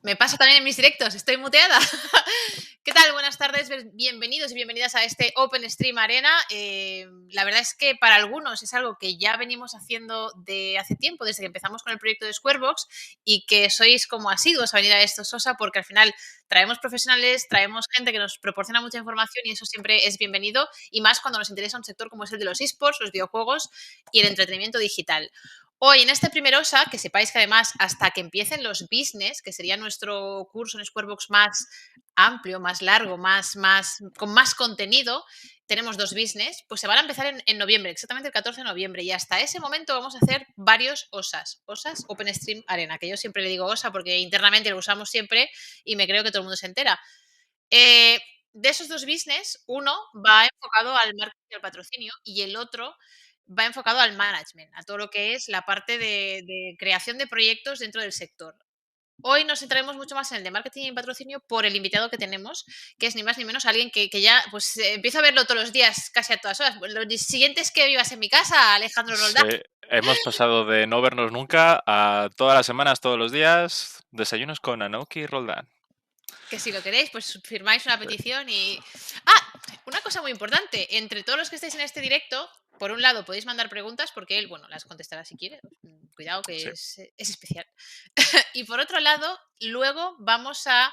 Me pasa también en mis directos, estoy muteada. ¿Qué tal? Buenas tardes, bienvenidos y bienvenidas a este Open Stream Arena. La verdad es que para algunos es algo que ya venimos haciendo de hace tiempo, desde que empezamos con el proyecto de Squarebox, y que sois como asiduos a venir a esto, Sosa, porque al final traemos profesionales, traemos gente que nos proporciona mucha información y eso siempre es bienvenido, y más cuando nos interesa un sector como es el de los esports, los videojuegos y el entretenimiento digital. Hoy, en este primer OSA, que sepáis que además hasta que empiecen los business, que sería nuestro curso en Squarebox más amplio, más largo, con más contenido, tenemos 2 business, pues se van a empezar en noviembre, exactamente el 14 de noviembre, y hasta ese momento vamos a hacer varios OSAs, Open Stream Arena, que yo siempre le digo OSA porque internamente lo usamos siempre y me creo que todo el mundo se entera. De esos 2 business, uno va enfocado al marketing y al patrocinio y el otro va enfocado al management, a todo lo que es la parte de creación de proyectos dentro del sector. Hoy nos centraremos mucho más en el de marketing y patrocinio por el invitado que tenemos, que es ni más ni menos alguien que ya pues empiezo a verlo todos los días, casi a todas horas. Lo siguiente es que vivas en mi casa, Alejandro Roldán. Sí, hemos pasado de no vernos nunca a todas las semanas, todos los días, desayunos con Anoki y Roldán. Que si lo queréis, pues firmáis una Sí, petición y... ¡Ah! Una cosa muy importante. Entre todos los que estáis en este directo, por un lado podéis mandar preguntas porque él, bueno, las contestará si quiere. Cuidado que sí. es especial. Y por otro lado, luego vamos a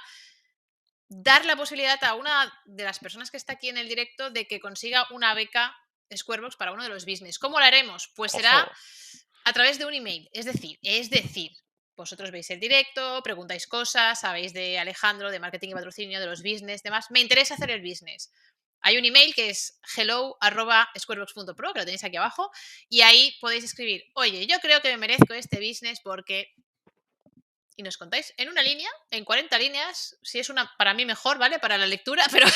dar la posibilidad a una de las personas que está aquí en el directo de que consiga una beca Squarebox para uno de los business. ¿Cómo lo haremos? Pues será Ojo. a través de un email. Es decir, vosotros veis el directo, preguntáis cosas, sabéis de Alejandro, de marketing y patrocinio, de los business, demás. Me interesa hacer el business. Hay un email que es hello@squarebox.pro, que lo tenéis aquí abajo, y ahí podéis escribir, oye, yo creo que me merezco este business porque y nos contáis en una línea, en 40 líneas, si es una para mí mejor, ¿vale? Para la lectura, pero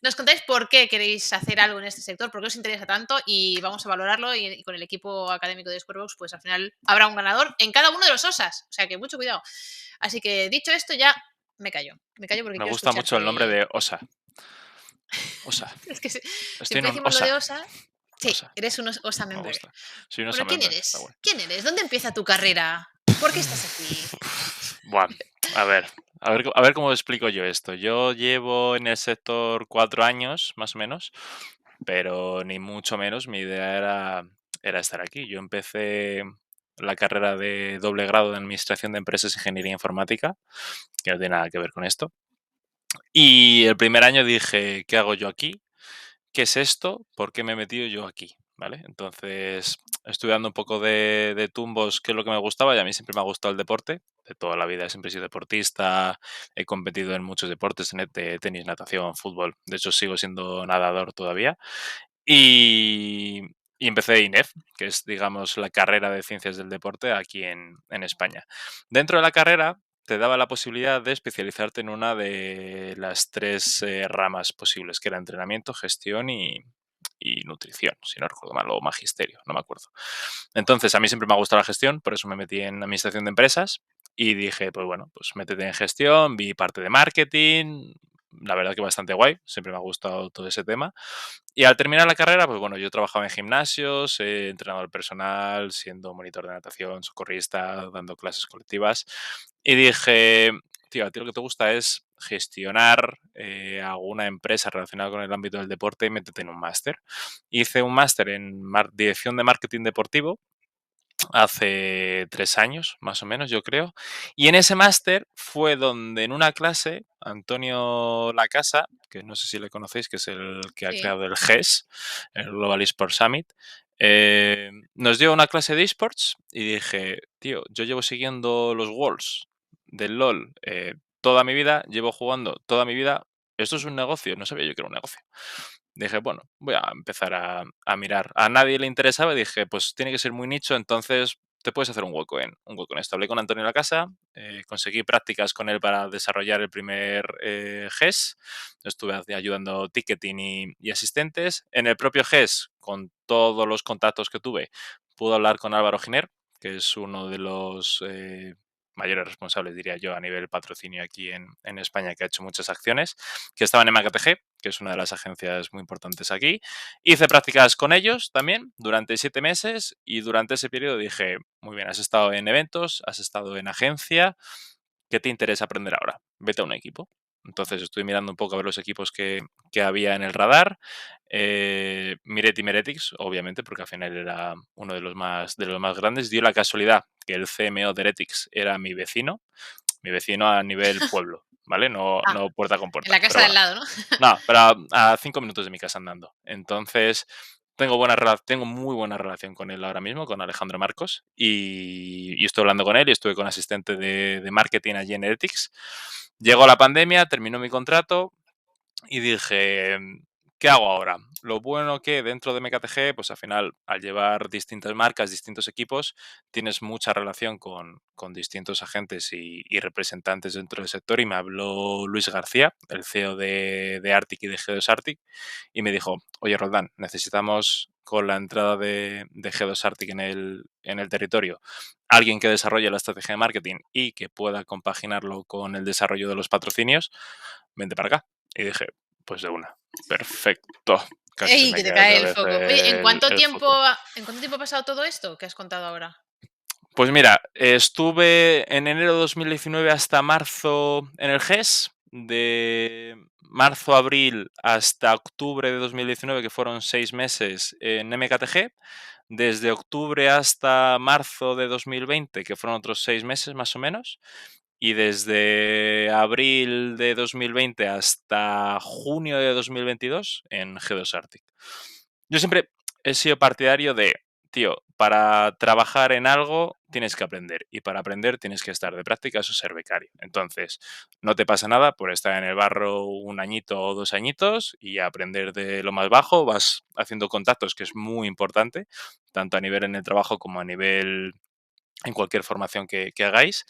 nos contáis por qué queréis hacer algo en este sector, por qué os interesa tanto y vamos a valorarlo y con el equipo académico de Squarebox, pues al final habrá un ganador en cada uno de los OSAs, o sea que mucho cuidado. Así que dicho esto ya me callo porque Me quiero gusta mucho el nombre escucharte. de Osa. Osa. Es que Estoy en siempre un decimos lo Osa. de OSA. Sí, Osa. eres un OSA Me member. gusta. Soy un Osa Bueno, ¿quién member. Está eres? guay. ¿Quién eres? ¿Dónde empieza tu carrera? ¿Por qué estás aquí? Bueno, a ver. A ver cómo explico yo esto. Yo llevo en el sector 4 años, más o menos, pero ni mucho menos mi idea era estar aquí. Yo empecé la carrera de doble grado de Administración de Empresas e Ingeniería Informática, que no tiene nada que ver con esto. Y el primer año dije, ¿qué hago yo aquí? ¿Qué es esto? ¿Por qué me he metido yo aquí? ¿Vale? Entonces, estuve dando un poco de tumbos, qué es lo que me gustaba, y a mí siempre me ha gustado el deporte. De toda la vida siempre he sido deportista, he competido en muchos deportes, de tenis, natación, fútbol. De hecho, sigo siendo nadador todavía. Y, y empecé INEF, que es, digamos, la carrera de ciencias del deporte aquí en España. Dentro de la carrera te daba la posibilidad de especializarte en una de las 3 ramas posibles, que era entrenamiento, gestión y nutrición, si no recuerdo mal, o magisterio, no me acuerdo. Entonces, a mí siempre me ha gustado la gestión, por eso me metí en administración de empresas y dije, pues bueno, pues métete en gestión, vi parte de marketing, la verdad que bastante guay, siempre me ha gustado todo ese tema. Y al terminar la carrera, pues bueno, yo trabajaba en gimnasios, he entrenado al personal, siendo monitor de natación, socorrista, dando clases colectivas. Y dije, tío, a ti lo que te gusta es gestionar alguna empresa relacionada con el ámbito del deporte y métete en un máster. Hice un máster en dirección de marketing deportivo hace 3 años, más o menos, yo creo. Y en ese máster fue donde en una clase, Antonio Lacasa, que no sé si le conocéis, que es el que ha Sí. creado el GES, el Global Esports Summit, nos dio una clase de esports y dije, tío, yo llevo siguiendo los Worlds del LOL toda mi vida, llevo jugando toda mi vida. Esto es un negocio, no sabía yo que era un negocio. Dije, bueno, voy a empezar a mirar. A nadie le interesaba y dije, pues tiene que ser muy nicho, entonces te puedes hacer un hueco en esto. Hablé con Antonio Lacasa, conseguí prácticas con él para desarrollar el primer GES. Estuve ayudando ticketing y asistentes. En el propio GES, con todos los contactos que tuve, pude hablar con Álvaro Giner, que es uno de los mayores responsables, diría yo, a nivel patrocinio aquí en España, que ha hecho muchas acciones, que estaban en MKTG, que es una de las agencias muy importantes aquí. Hice prácticas con ellos también durante 7 meses y durante ese periodo dije, muy bien, has estado en eventos, has estado en agencia, ¿qué te interesa aprender ahora? Vete a un equipo. Entonces estoy mirando un poco a ver los equipos que había en el radar. Miré Timeretics, obviamente, porque al final era uno de los más grandes. Dio la casualidad que el CMO de Heretics era mi vecino a nivel pueblo, ¿vale? No, Ah, no puerta con en puerta, la casa pero de al bueno. lado, ¿no? No, pero a 5 minutos de mi casa andando. Entonces, tengo muy buena relación con él ahora mismo, con Alejandro Marcos, y estoy hablando con él y estuve con asistente de marketing allí en Heretics. Llegó la pandemia, terminó mi contrato y dije, ¿qué hago ahora? Lo bueno que dentro de MKTG, pues al final, al llevar distintas marcas, distintos equipos, tienes mucha relación con distintos agentes y representantes dentro del sector. Y me habló Luis García, el CEO de Arctic y de G2 Arctic, y me dijo, oye, Roldán, necesitamos con la entrada de G2 Arctic en el territorio, alguien que desarrolle la estrategia de marketing y que pueda compaginarlo con el desarrollo de los patrocinios, vente para acá. Y dije, pues de una. Perfecto. Casi se ¡Ey, me que te cae otra cae el vez foco! Oye, el foco. ¿en cuánto tiempo ha pasado todo esto que has contado ahora? Pues mira, estuve en enero de 2019 hasta marzo en el GES, de marzo a abril hasta octubre de 2019, que fueron 6 meses en MKTG, desde octubre hasta marzo de 2020, que fueron otros 6 meses más o menos, y desde abril de 2020 hasta junio de 2022 en G2 Arctic. Yo siempre he sido partidario de, tío, para trabajar en algo tienes que aprender y para aprender tienes que estar de prácticas o ser becario. Entonces, no te pasa nada por estar en el barro un añito o 2 añitos y aprender de lo más bajo, vas haciendo contactos, que es muy importante, tanto a nivel en el trabajo como a nivel en cualquier formación que hagáis.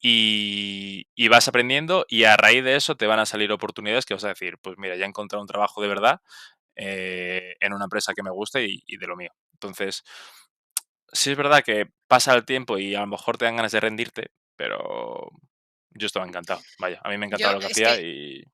Y vas aprendiendo y a raíz de eso te van a salir oportunidades que vas a decir, pues mira, ya he encontrado un trabajo de verdad en una empresa que me gusta y de lo mío. Entonces, sí es verdad que pasa el tiempo y a lo mejor te dan ganas de rendirte, pero yo estaba encantado. Vaya, a mí me encantaba Yo, lo que es hacía que y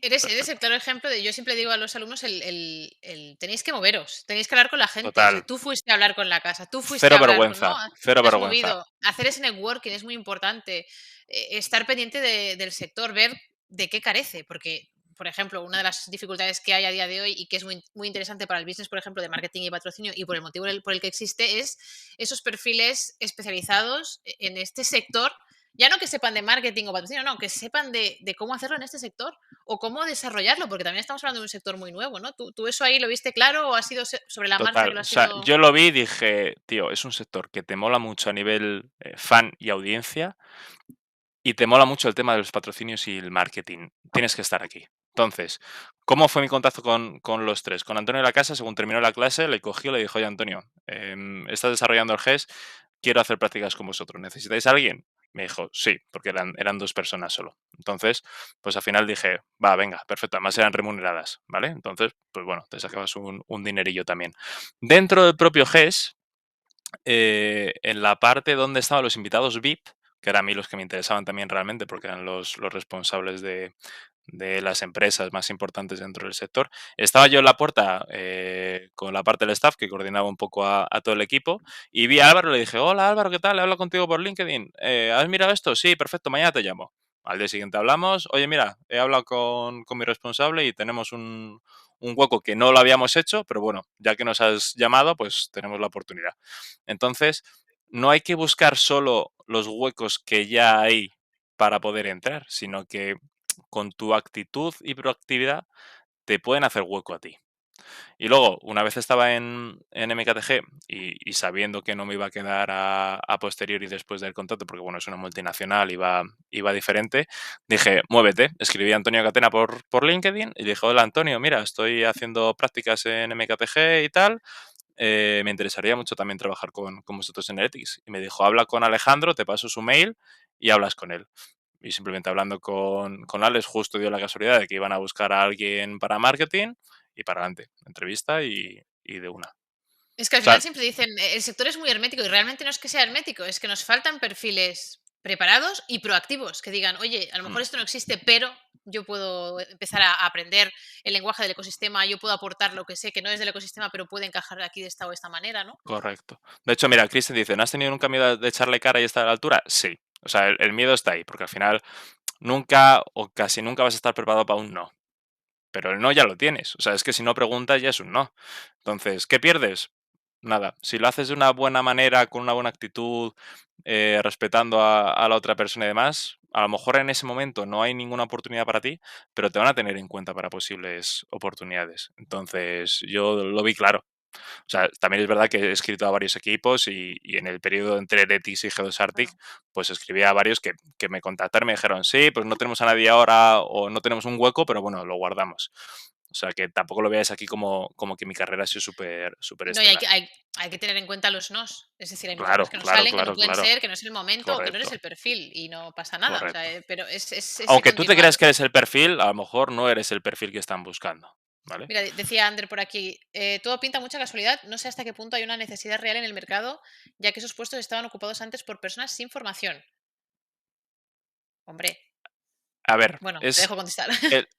eres el perfecto. claro ejemplo de, yo siempre digo a los alumnos, tenéis que moveros, tenéis que hablar con la gente. O sea, Total, tú fuiste a hablar con la casa, tú fuiste cero a hablar con, vergüenza, ¿no? cero Te has vergüenza. movido. Hacer ese networking es muy importante. Estar pendiente del sector, ver de qué carece, porque, por ejemplo, una de las dificultades que hay a día de hoy y que es muy interesante para el business, por ejemplo, de marketing y patrocinio, y por el motivo por el que existe, es esos perfiles especializados en este sector. Ya no que sepan de marketing o patrocinio, no, que sepan de cómo hacerlo en este sector o cómo desarrollarlo, porque también estamos hablando de un sector muy nuevo, ¿no? ¿Tú eso ahí lo viste claro o ha sido sobre la marcha Total, que lo o has sea, ido? yo lo vi y dije, tío, es un sector que te mola mucho a nivel fan y audiencia y te mola mucho el tema de los patrocinios y el marketing. Tienes que estar aquí. Entonces, ¿cómo fue mi contacto con los tres? Con Antonio de la Casa, según terminó la clase, le cogió y le dijo, oye, Antonio, estás desarrollando el GES, quiero hacer prácticas con vosotros. ¿Necesitáis a alguien? Me dijo, sí, porque eran 2 personas solo. Entonces, pues al final dije, va, venga, perfecto. Además eran remuneradas, ¿vale? Entonces, pues bueno, te sacabas un dinerillo también. Dentro del propio GES, en la parte donde estaban los invitados VIP, que eran a mí los que me interesaban también realmente, porque eran los responsables de las empresas más importantes dentro del sector. Estaba yo en la puerta con la parte del staff que coordinaba un poco a todo el equipo y vi a Álvaro y le dije, hola Álvaro, ¿qué tal? He hablado contigo por LinkedIn. ¿Has mirado esto? Sí, perfecto, mañana te llamo. Al día siguiente hablamos, oye, mira, he hablado con mi responsable y tenemos un hueco que no lo habíamos hecho, pero bueno, ya que nos has llamado, pues tenemos la oportunidad. Entonces, no hay que buscar solo los huecos que ya hay para poder entrar, sino que con tu actitud y proactividad te pueden hacer hueco a ti. Y luego, una vez estaba en MKTG y sabiendo que no me iba a quedar a posteriori después del contrato, porque bueno, es una multinacional, iba diferente, dije, muévete. Escribí a Antonio Catena por LinkedIn y dije, hola Antonio, mira, estoy haciendo prácticas en MKTG y tal. Me interesaría mucho también trabajar con vosotros en Heretics. Y me dijo, habla con Alejandro, te paso su mail y hablas con él. Y simplemente hablando con Alex, justo dio la casualidad de que iban a buscar a alguien para marketing y para adelante. Entrevista y de una. O Es que al sea, final siempre dicen, el sector es muy hermético y realmente no es que sea hermético, es que nos faltan perfiles preparados y proactivos que digan, oye, a lo mm, mejor esto no existe, pero yo puedo empezar a aprender el lenguaje del ecosistema, yo puedo aportar lo que sé que no es del ecosistema, pero puede encajar aquí de esta o esta manera, ¿no? correcto. De hecho, mira, Kristen dice, ¿no has tenido un cambio de echarle cara y estar a la altura? Sí. O sea, el miedo está ahí, porque al final nunca o casi nunca vas a estar preparado para un no. Pero el no ya lo tienes. O sea, es que si no preguntas ya es un no. Entonces, ¿qué pierdes? Nada. Si lo haces de una buena manera, con una buena actitud, respetando a la otra persona y demás, a lo mejor en ese momento no hay ninguna oportunidad para ti, pero te van a tener en cuenta para posibles oportunidades. Entonces, yo lo vi claro. O sea, también es verdad que he escrito a varios equipos y en el periodo entre Letis y G2 Arctic, Claro. pues escribí a varios que me contactaron y me dijeron, sí, pues no tenemos a nadie ahora o no tenemos un hueco, pero bueno, lo guardamos. O sea, que tampoco lo veáis aquí como que mi carrera ha sido súper súper No, y hay estelar. que, hay que tener en cuenta los nos. Es decir, hay muchas Claro, cosas que no claro, salen, que no claro, pueden claro. ser, que no es el momento o que no eres Correcto, el perfil y no pasa nada. O sea, correcto. pero es ese Aunque tú te continuar. creas que eres el perfil, a lo mejor no eres el perfil que están buscando, ¿vale? Mira, decía Ander por aquí, todo pinta mucha casualidad, no sé hasta qué punto hay una necesidad real en el mercado, ya que esos puestos estaban ocupados antes por personas sin formación. Hombre, A ver, bueno, te es dejo contestar.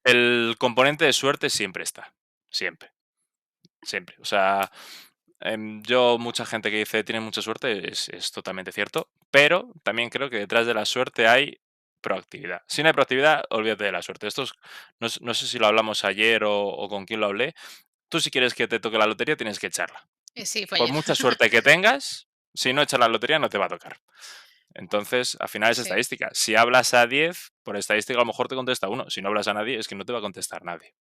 el componente de suerte siempre está, siempre. Siempre. O sea, yo, mucha gente que dice tiene mucha suerte, es totalmente cierto, pero también creo que detrás de la suerte hay proactividad. Si no hay proactividad, olvídate de la suerte. No sé si lo hablamos ayer o con quién lo hablé. Tú, si quieres que te toque la lotería, tienes que echarla. Sí, fue Por ayer. mucha suerte que tengas, si no echas la lotería, no te va a tocar. Entonces, al final es Sí. estadística. Si hablas a 10 por estadística a lo mejor te contesta uno. Si no hablas a nadie, es que no te va a contestar nadie.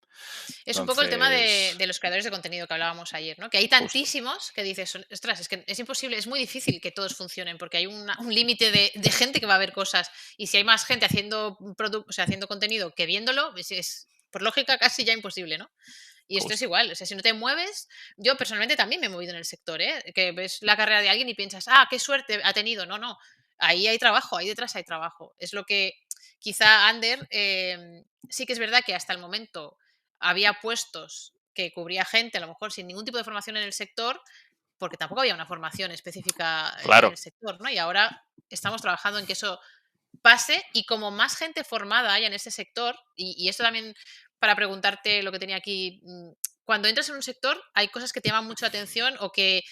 Es un poco el tema Entonces, de los creadores de contenido que hablábamos ayer, ¿no? Que hay justo. tantísimos que dices, ostras, es que es imposible, es muy difícil que todos funcionen porque hay un límite de gente que va a ver cosas y si hay más gente haciendo o sea, haciendo contenido que viéndolo, por lógica casi ya imposible, ¿no? Y esto es Justo. igual, o sea, si no te mueves, yo personalmente también me he movido en el sector, ¿eh? Que ves la carrera de alguien y piensas, ah, qué suerte ha tenido. No, no, ahí hay trabajo, ahí detrás hay trabajo. Es lo que quizá Ander, sí que es verdad que hasta el momento había puestos que cubría gente, a lo mejor sin ningún tipo de formación en el sector, porque tampoco había una formación específica en Claro. el sector, ¿no? Y ahora estamos trabajando en que eso pase y como más gente formada haya en ese sector, y esto también para preguntarte lo que tenía aquí, cuando entras en un sector hay cosas que te llaman mucho la atención o que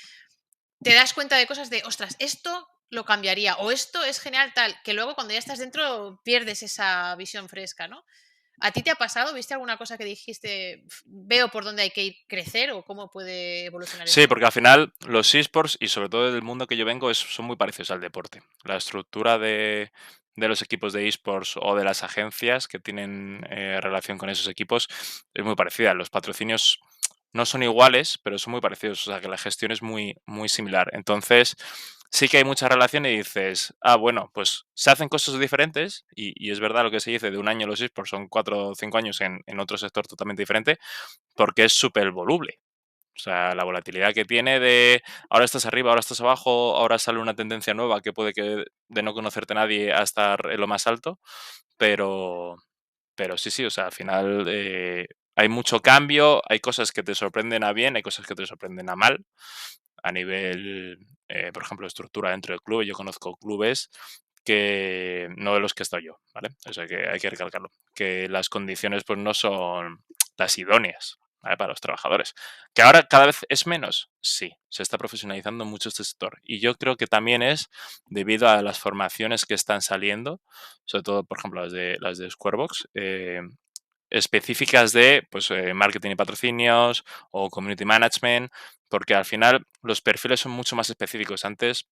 te das cuenta de cosas de, ostras, esto lo cambiaría o esto es genial tal, que luego cuando ya estás dentro pierdes esa visión fresca, ¿no? ¿A ti te ha pasado? ¿Viste alguna cosa que dijiste, veo por dónde hay que ir crecer o cómo puede evolucionar Sí, esto? porque al final los esports y sobre todo del mundo que yo vengo son muy parecidos al deporte. La estructura de los equipos de esports o de las agencias que tienen relación con esos equipos es muy parecida. Los patrocinios no son iguales, pero son muy parecidos. O sea que la gestión es muy, muy similar. Entonces, sí que hay mucha relación y dices, ah, bueno, pues se hacen cosas diferentes y es verdad lo que se dice de un año los esports son 4 o 5 años en otro sector totalmente diferente porque es súper voluble. O sea, la volatilidad que tiene de ahora estás arriba, ahora estás abajo, ahora sale una tendencia nueva que puede que de no conocerte nadie a estar en lo más alto, pero, pero sí, sí, o sea, al final hay mucho cambio, hay cosas que te sorprenden a bien, hay cosas que te sorprenden a mal, a nivel, por ejemplo, estructura dentro del club. Yo conozco clubes que no de los que estoy yo, ¿vale? O sea, que hay que recalcarlo, que las condiciones pues no son las idóneas, ¿vale? Para los trabajadores. ¿Que ahora cada vez es menos? Sí, se está profesionalizando mucho este sector. Y yo creo que también es debido a las formaciones que están saliendo, sobre todo, por ejemplo, las de Squarebox, específicas de pues, marketing y patrocinios o community management, porque al final los perfiles son mucho más específicos. Antes,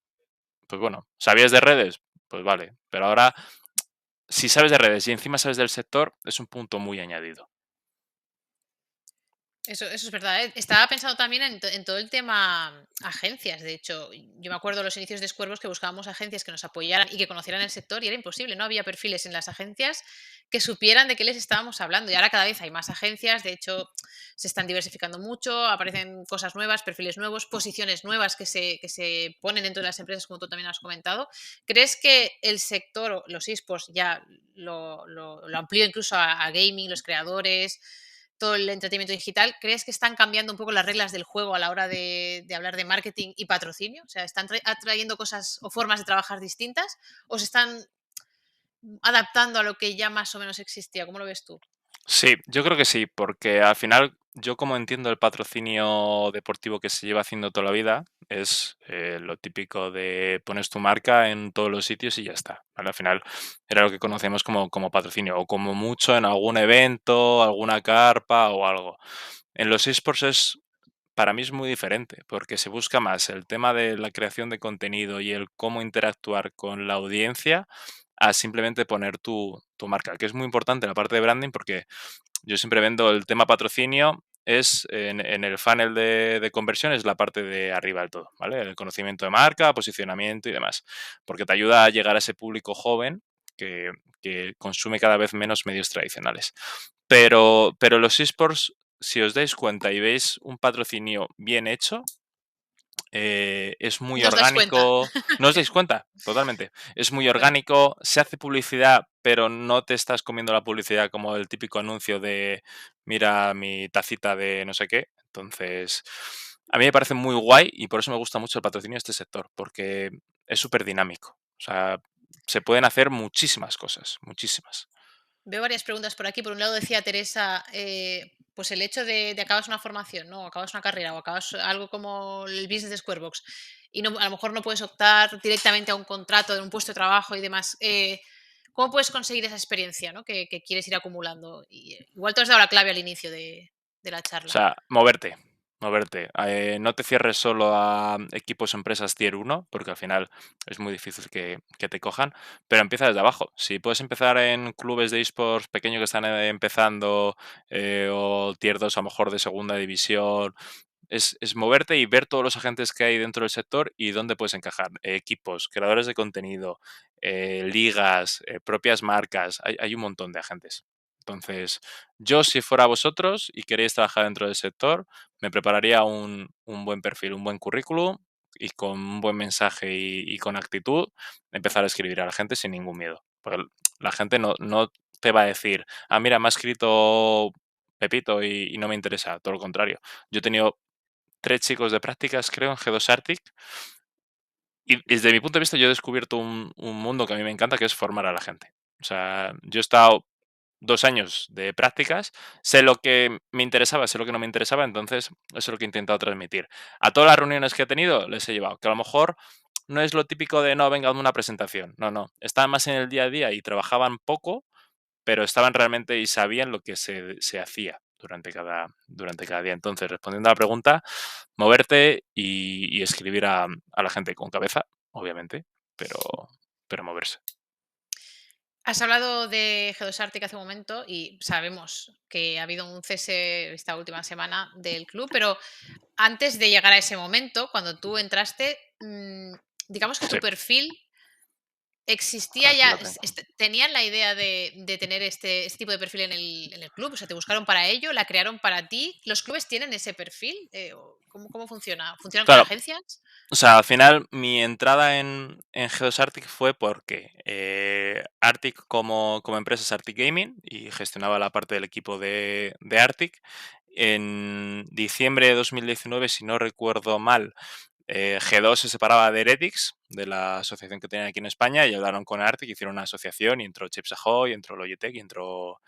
pues bueno, ¿sabías de redes? Pues vale, pero ahora si sabes de redes y encima sabes del sector, es un punto muy añadido. Eso es verdad, ¿eh? Estaba pensando también en todo el tema agencias. De hecho, yo me acuerdo los inicios de Squarebooks que buscábamos agencias que nos apoyaran y que conocieran el sector y era imposible. No había perfiles en las agencias que supieran de qué les estábamos hablando. Y ahora cada vez hay más agencias. De hecho, se están diversificando mucho, aparecen cosas nuevas, perfiles nuevos, posiciones nuevas que se ponen dentro de las empresas, como tú también has comentado. ¿Crees que el sector, los esports, ya lo amplió incluso a gaming, los creadores? Todo el entretenimiento digital, ¿crees que están cambiando un poco las reglas del juego a la hora de hablar de marketing y patrocinio? O sea, ¿están atrayendo cosas o formas de trabajar distintas o se están adaptando a lo que ya más o menos existía? ¿Cómo lo ves tú? Sí, yo creo que sí, porque al final yo como entiendo el patrocinio deportivo que se lleva haciendo toda la vida, es lo típico de pones tu marca en todos los sitios y ya está, ¿vale? Al final era lo que conocemos como patrocinio, o como mucho en algún evento, alguna carpa o algo. En los esports para mí es muy diferente, porque se busca más el tema de la creación de contenido y el cómo interactuar con la audiencia a simplemente poner tu marca, que es muy importante la parte de branding porque yo siempre vendo el tema patrocinio, es en el funnel de conversión, es la parte de arriba del todo, ¿vale? El conocimiento de marca, posicionamiento y demás, porque te ayuda a llegar a ese público joven que, que consume cada vez menos medios tradicionales. Pero los esports, si os dais cuenta y veis un patrocinio bien hecho, es muy ¿No os dais cuenta? orgánico. ¿No os dais cuenta? Totalmente. Es muy Claro. orgánico, se hace publicidad, pero no te estás comiendo la publicidad como el típico anuncio de mira mi tacita de no sé qué. Entonces, a mí me parece muy guay y por eso me gusta mucho el patrocinio de este sector, porque es súper dinámico. O sea, se pueden hacer muchísimas cosas, muchísimas. Veo varias preguntas por aquí. Por un lado decía Teresa, pues el hecho de acabas una formación, ¿no? O acabas una carrera o acabas algo como el business de Squarebox y no, a lo mejor no puedes optar directamente a un contrato de un puesto de trabajo y demás. ¿Cómo puedes conseguir esa experiencia, ¿no? que quieres ir acumulando? Y, igual tú has dado la clave al inicio de la O charla. sea, moverte, moverte. No te cierres solo a equipos o empresas tier uno, porque al final es muy difícil que te cojan, pero empieza desde abajo. Si puedes empezar en clubes de esports pequeños que están empezando, o tier 2 a lo mejor de segunda división, es moverte y ver todos los agentes que hay dentro del sector y dónde puedes encajar. Equipos, creadores de contenido, ligas, propias marcas, hay un montón de agentes. Entonces, yo si fuera vosotros y queréis trabajar dentro del sector, me prepararía un buen perfil, un buen currículum y con un buen mensaje y con actitud, empezar a escribir a la gente sin ningún miedo. Porque la gente no te va a decir, ah, mira, me ha escrito Pepito y no me interesa, todo lo contrario. Yo he tenido 3 chicos de prácticas, creo, en G2 Arctic. Y desde mi punto de vista, yo he descubierto un mundo que a mí me encanta, que es formar a la gente. O sea, yo he estado 2 años de prácticas, sé lo que me interesaba, sé lo que no me interesaba, entonces eso es lo que he intentado transmitir. A todas las reuniones que he tenido les he llevado, que a lo mejor no es lo típico de no, venga, dame una presentación. No, no. Estaban más en el día a día y trabajaban poco, pero estaban realmente y sabían lo que se hacía durante cada día. Entonces, respondiendo a la pregunta, moverte y escribir a la gente con cabeza, obviamente, pero, pero moverse. Has hablado de G2 Arctic hace un momento y sabemos que ha habido un cese esta última semana del club, pero antes de llegar a ese momento, cuando tú entraste, digamos que Sí, tu perfil existía aquí ya, lo tengo. tenían la idea de tener este tipo de perfil en el club, o sea, te buscaron para ello, la crearon para ti. ¿Los clubes tienen ese perfil? ¿Cómo funciona? ¿Funcionan con Claro, agencias? o sea, al final mi entrada en Geos Arctic fue porque Arctic como empresa es Arctic Gaming y gestionaba la parte del equipo de Arctic. En diciembre de 2019, si no recuerdo mal, G2 se separaba de Heretics, de la asociación que tenían aquí en España, y hablaron con Arctic, hicieron una asociación y entró Chips Ahoy, entró Logitech y entró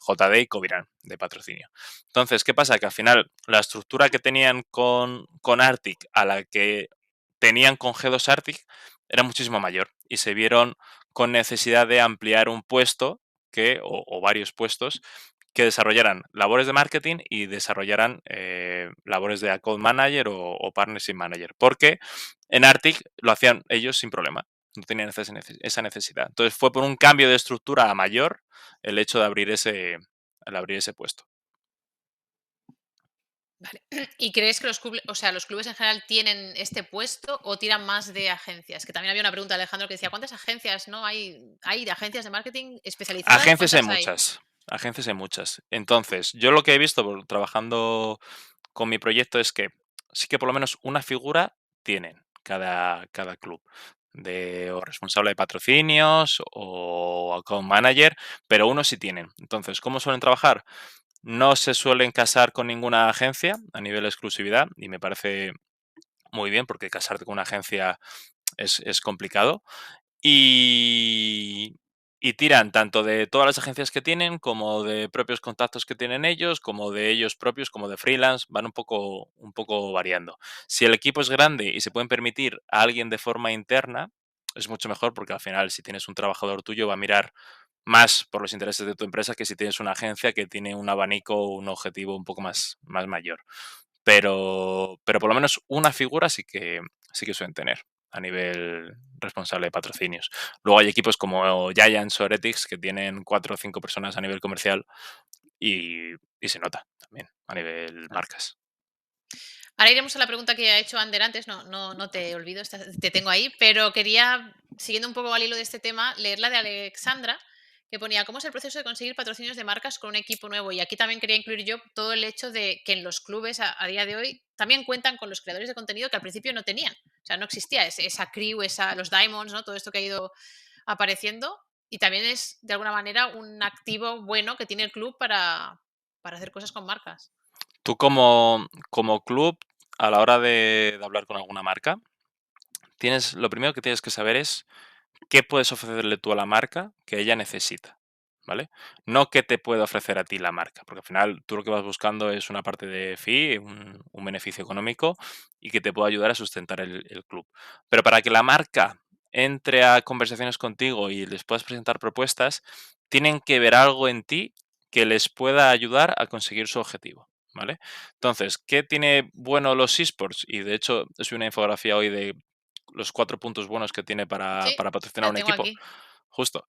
JD y Coviran de patrocinio. Entonces, ¿qué pasa? Que al final la estructura que tenían con Arctic a la que tenían con G2 Arctic era muchísimo mayor y se vieron con necesidad de ampliar un puesto o varios puestos que desarrollaran labores de marketing y desarrollaran labores de account manager o partnership manager, porque en Arctic lo hacían ellos sin problema, no tenían esa necesidad. Entonces fue por un cambio de estructura a mayor el hecho de abrir ese puesto. Vale. ¿Y crees que o sea, los clubes en general tienen este puesto o tiran más de agencias? Que también había una pregunta de Alejandro que decía, ¿cuántas agencias no hay de agencias de marketing especializadas? Agencias hay ¿Cuántas hay? muchas, agencias hay muchas. Entonces, yo lo que he visto trabajando con mi proyecto es que sí que por lo menos una figura tienen cada club, de o responsable de patrocinios o account manager, pero uno sí tienen. Entonces, ¿cómo suelen trabajar? No se suelen casar con ninguna agencia a nivel de exclusividad y me parece muy bien porque casarte con una agencia es complicado. Y, y tiran tanto de todas las agencias que tienen, como de propios contactos que tienen ellos, como de ellos propios, como de freelance, van un poco variando. Si el equipo es grande y se pueden permitir a alguien de forma interna, es mucho mejor porque al final si tienes un trabajador tuyo va a mirar más por los intereses de tu empresa que si tienes una agencia que tiene un abanico o un objetivo un poco más mayor. Pero por lo menos una figura sí que suelen tener a nivel responsable de patrocinios. Luego hay equipos como Giants o Heretics que tienen 4 o 5 personas a nivel comercial y se nota también a nivel Claro. marcas. Ahora iremos a la pregunta que ha hecho Ander antes, no te olvido, te tengo ahí, pero quería, siguiendo un poco al hilo de este tema, leer la de Alexandra, que ponía, ¿cómo es el proceso de conseguir patrocinios de marcas con un equipo nuevo? Y aquí también quería incluir yo todo el hecho de que en los clubes a día de hoy también cuentan con los creadores de contenido que al principio no tenían. O sea, no existía esa crew, los diamonds, ¿no? Todo esto que ha ido apareciendo. Y también es, de alguna manera, un activo bueno que tiene el club para hacer cosas con marcas. Tú como club, a la hora de hablar con alguna marca, lo primero que tienes que saber es qué puedes ofrecerle tú a la marca que ella necesita, ¿vale? No qué te puede ofrecer a ti la marca, porque al final tú lo que vas buscando es una parte de fee, un beneficio económico y que te pueda ayudar a sustentar el club. Pero para que la marca entre a conversaciones contigo y les puedas presentar propuestas, tienen que ver algo en ti que les pueda ayudar a conseguir su objetivo, ¿vale? Entonces, ¿qué tiene bueno los esports? Y de hecho, es una infografía hoy de los 4 puntos buenos que tiene Sí, para patrocinar la un tengo equipo. aquí. Justo.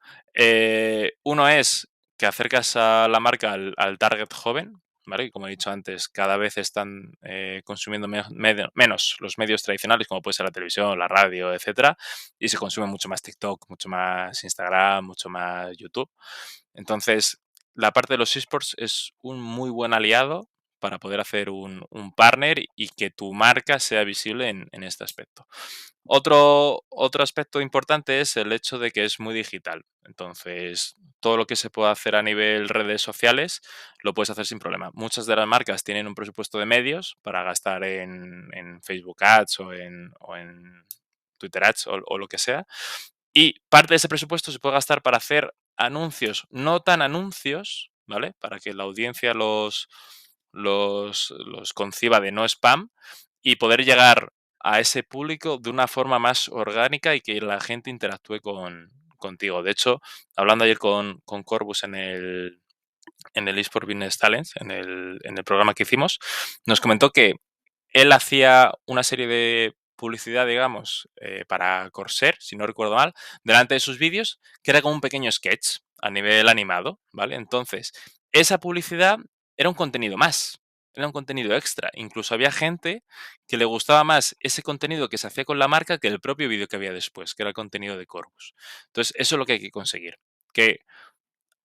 Uno es que acercas a la marca al target joven, ¿vale? Y como he dicho antes, cada vez están consumiendo menos los medios tradicionales, como puede ser la televisión, la radio, etcétera, y se consume mucho más TikTok, mucho más Instagram, mucho más YouTube. Entonces, la parte de los esports es un muy buen aliado para poder hacer un partner y que tu marca sea visible en este aspecto. Otro aspecto importante es el hecho de que es muy digital. Entonces, todo lo que se puede hacer a nivel redes sociales lo puedes hacer sin problema. Muchas de las marcas tienen un presupuesto de medios para gastar en Facebook Ads o en Twitter Ads o lo que sea. Y parte de ese presupuesto se puede gastar para hacer anuncios, no tan anuncios, ¿vale? Para que la audiencia los conciba de no spam y poder llegar a ese público de una forma más orgánica y que la gente interactúe contigo. De hecho, hablando ayer con Corbus en el eSport Business Talents, en el programa que hicimos, nos comentó que él hacía una serie de publicidad, digamos, para Corsair, si no recuerdo mal, delante de sus vídeos, que era como un pequeño sketch a nivel animado, ¿vale? Entonces, esa publicidad era un contenido más, era un contenido extra. Incluso había gente que le gustaba más ese contenido que se hacía con la marca que el propio vídeo que había después, que era el contenido de Corvus. Entonces, eso es lo que hay que conseguir, que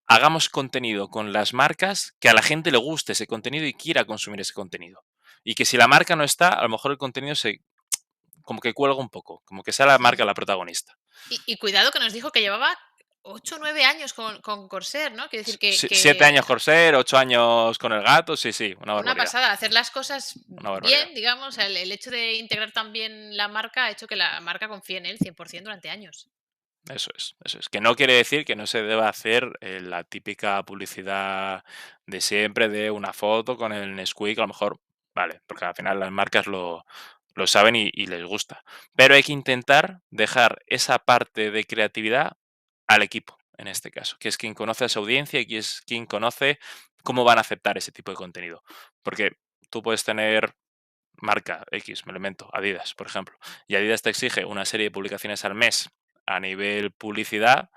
hagamos contenido con las marcas, que a la gente le guste ese contenido y quiera consumir ese contenido. Y que si la marca no está, a lo mejor el contenido como que cuelga un poco, como que sea la marca la protagonista. Y cuidado que nos dijo que llevaba 8 o 9 años con Corsair, ¿no? Quiere decir 7 años Corsair, 8 años con el gato, sí, sí, una una barbaridad, pasada, hacer las cosas una barbaridad. bien, digamos, o sea, el hecho de integrar también la marca ha hecho que la marca confíe en él 100% durante años. Eso es, eso es. Que no quiere decir que no se deba hacer la típica publicidad de siempre de una foto con el Nesquik, a lo mejor, vale, porque al final las marcas lo saben y les gusta. Pero hay que intentar dejar esa parte de creatividad al equipo, en este caso, que es quien conoce a su audiencia y que es quien conoce cómo van a aceptar ese tipo de contenido. Porque tú puedes tener marca X, me lo invento, Adidas, por ejemplo, y Adidas te exige una serie de publicaciones al mes a nivel publicidad,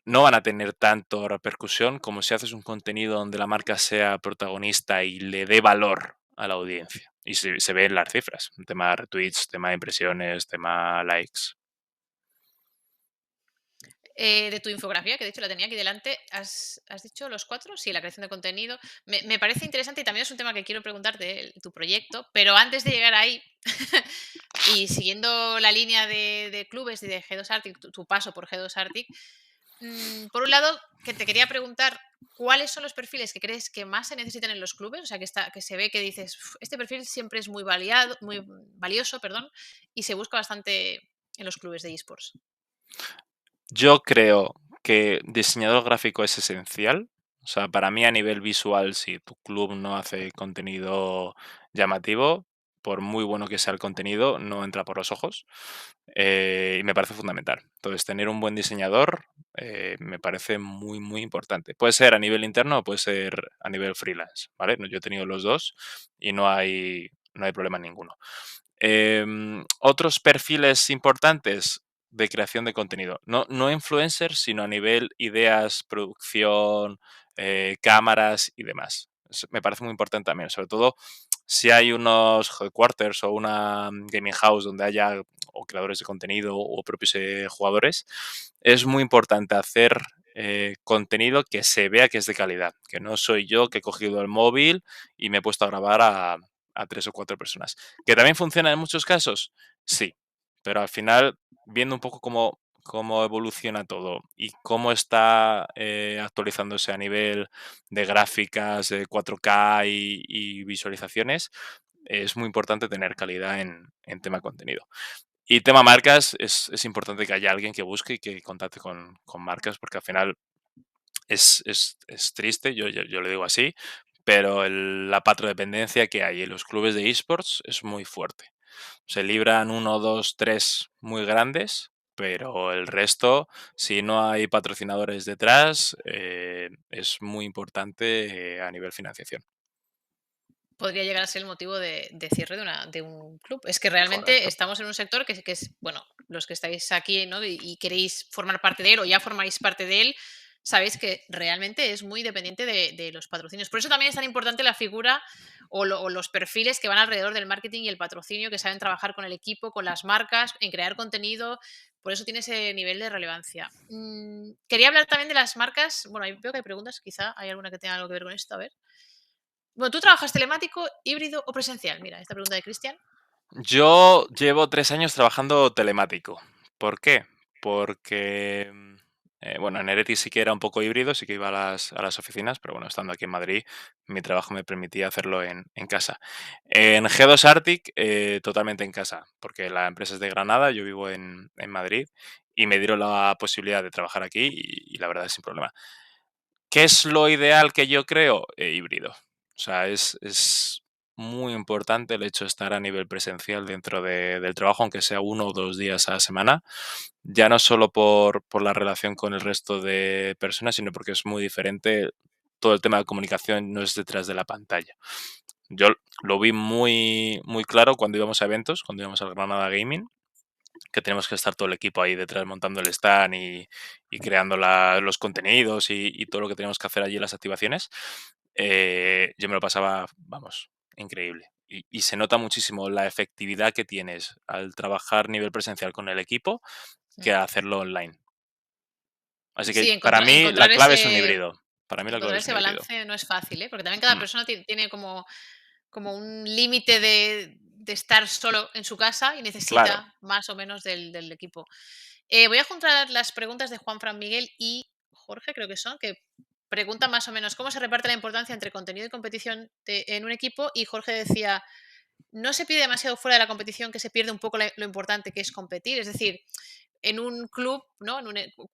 no van a tener tanto repercusión como si haces un contenido donde la marca sea protagonista y le dé valor a la audiencia. Y se ve en las cifras, tema retweets, tema de impresiones, tema likes. De tu infografía, que de hecho la tenía aquí delante, ¿has dicho los cuatro? Sí, la creación de contenido. Me parece interesante y también es un tema que quiero preguntarte, tu proyecto, pero antes de llegar ahí, y siguiendo la línea de clubes y de G2 Arctic, tu paso por G2 Arctic, por un lado, que te quería preguntar, ¿cuáles son los perfiles que crees que más se necesitan en los clubes? O sea, que se ve que dices, Este perfil siempre es muy valioso, perdón, y se busca bastante en los clubes de esports". Yo creo que diseñador gráfico es esencial. O sea, para mí a nivel visual, si tu club no hace contenido llamativo, por muy bueno que sea el contenido, no entra por los ojos. Y me parece fundamental. Entonces, tener un buen diseñador me parece muy, muy importante. Puede ser a nivel interno o puede ser a nivel freelance, ¿vale? Yo he tenido los dos y no hay problema ninguno. Otros perfiles importantes de creación de contenido. No influencers, sino a nivel ideas, producción, cámaras y demás. Me parece muy importante también, sobre todo si hay unos headquarters o una gaming house donde haya o creadores de contenido o propios jugadores, es muy importante hacer contenido que se vea que es de calidad, que no soy yo que he cogido el móvil y me he puesto a grabar a 3 o 4 personas. ¿Que también funciona en muchos casos? Sí, pero al final, viendo un poco cómo evoluciona todo y cómo está actualizándose a nivel de gráficas, de 4K y visualizaciones, es muy importante tener calidad en tema contenido. Y tema marcas, es importante que haya alguien que busque y que contacte con marcas, porque al final es triste, yo lo digo así, pero la patrodependencia que hay en los clubes de esports es muy fuerte. Se libran uno, dos, tres muy grandes, pero el resto, si no hay patrocinadores detrás, es muy importante a nivel financiación. Podría llegar a ser el motivo de cierre de un club. Es que realmente Correcto. estamos en un sector que es, bueno, los que estáis aquí, ¿no? Y queréis formar parte de él o ya formáis parte de él, sabéis que realmente es muy dependiente de los patrocinios. Por eso también es tan importante la figura o los perfiles que van alrededor del marketing y el patrocinio, que saben trabajar con el equipo, con las marcas, en crear contenido. Por eso tiene ese nivel de relevancia. Quería hablar también de las marcas. Bueno, ahí veo que hay preguntas, quizá hay alguna que tenga algo que ver con esto. A ver. Bueno, ¿tú trabajas telemático, híbrido o presencial? Mira, esta pregunta de Cristian. Yo llevo 3 años trabajando telemático. ¿Por qué? Porque, bueno, en Eretis sí que era un poco híbrido, sí que iba a las oficinas, pero bueno, estando aquí en Madrid, mi trabajo me permitía hacerlo en casa. En G2 Arctic, totalmente en casa, porque la empresa es de Granada, yo vivo en Madrid, y me dieron la posibilidad de trabajar aquí y la verdad es sin problema. ¿Qué es lo ideal que yo creo? Híbrido. O sea, es muy importante el hecho de estar a nivel presencial dentro del trabajo, aunque sea 1 o 2 días a la semana, ya no solo por la relación con el resto de personas, sino porque es muy diferente. Todo el tema de comunicación no es detrás de la pantalla. Yo lo vi muy, muy claro cuando íbamos a eventos, cuando íbamos al Granada Gaming, que tenemos que estar todo el equipo ahí detrás montando el stand y creando los contenidos y todo lo que tenemos que hacer allí, las activaciones. Yo me lo pasaba, vamos, increíble. Y se nota muchísimo la efectividad que tienes al trabajar a nivel presencial con el equipo que Mm. hacerlo online. Así que Sí, para mí la encontrar clave es un híbrido. Para mí la clave encontrar es un ese híbrido. balance no es fácil, ¿eh? Porque también cada Mm, persona tiene como un límite de estar solo en su casa y claro. necesita más o menos del equipo. Voy a juntar las preguntas de Juan Fran Miguel y Jorge, creo que son, que preguntan más o menos cómo se reparte la importancia entre contenido y competición en un equipo. Y Jorge decía, no se pide demasiado fuera de la competición, que se pierde un poco lo importante que es competir. Es decir, en un club, ¿no?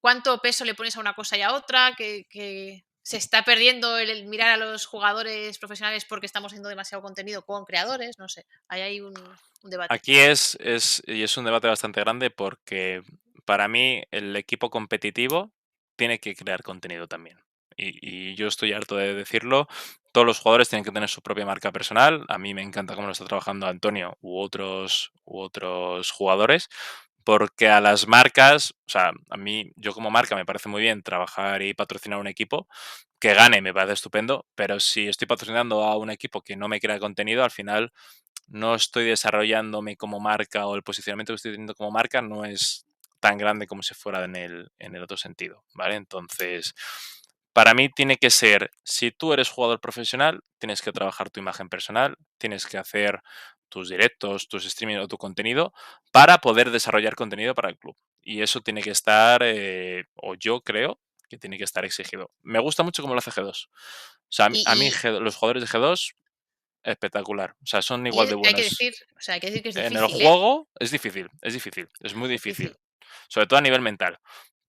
¿Cuánto peso le pones a una cosa y a otra? Que se está perdiendo el mirar a los jugadores profesionales porque estamos haciendo demasiado contenido con creadores, no sé. Ahí hay un debate. Aquí es un debate bastante grande porque para mí el equipo competitivo tiene que crear contenido también. Y yo estoy harto de decirlo. Todos los jugadores tienen que tener su propia marca personal. A mí me encanta cómo lo está trabajando Antonio u otros jugadores. Porque a las marcas, o sea, a mí, yo como marca me parece muy bien trabajar y patrocinar un equipo. Que gane me parece estupendo, pero si estoy patrocinando a un equipo que no me crea contenido, al final no estoy desarrollándome como marca o el posicionamiento que estoy teniendo como marca no es tan grande como si fuera en el otro sentido, ¿vale? Entonces, para mí tiene que ser, si tú eres jugador profesional, tienes que trabajar tu imagen personal, tienes que hacer tus directos, tus streaming o tu contenido para poder desarrollar contenido para el club. Y eso tiene que estar, o yo creo que tiene que estar exigido. Me gusta mucho cómo lo hace G2. O sea, a mí Y, Los jugadores de G2 espectacular. O sea, son y igual de hay que buenos. decir, o sea, hay que decir que es En el difícil, ¿eh? juego es difícil, es muy Es difícil. difícil. Sobre todo a nivel mental.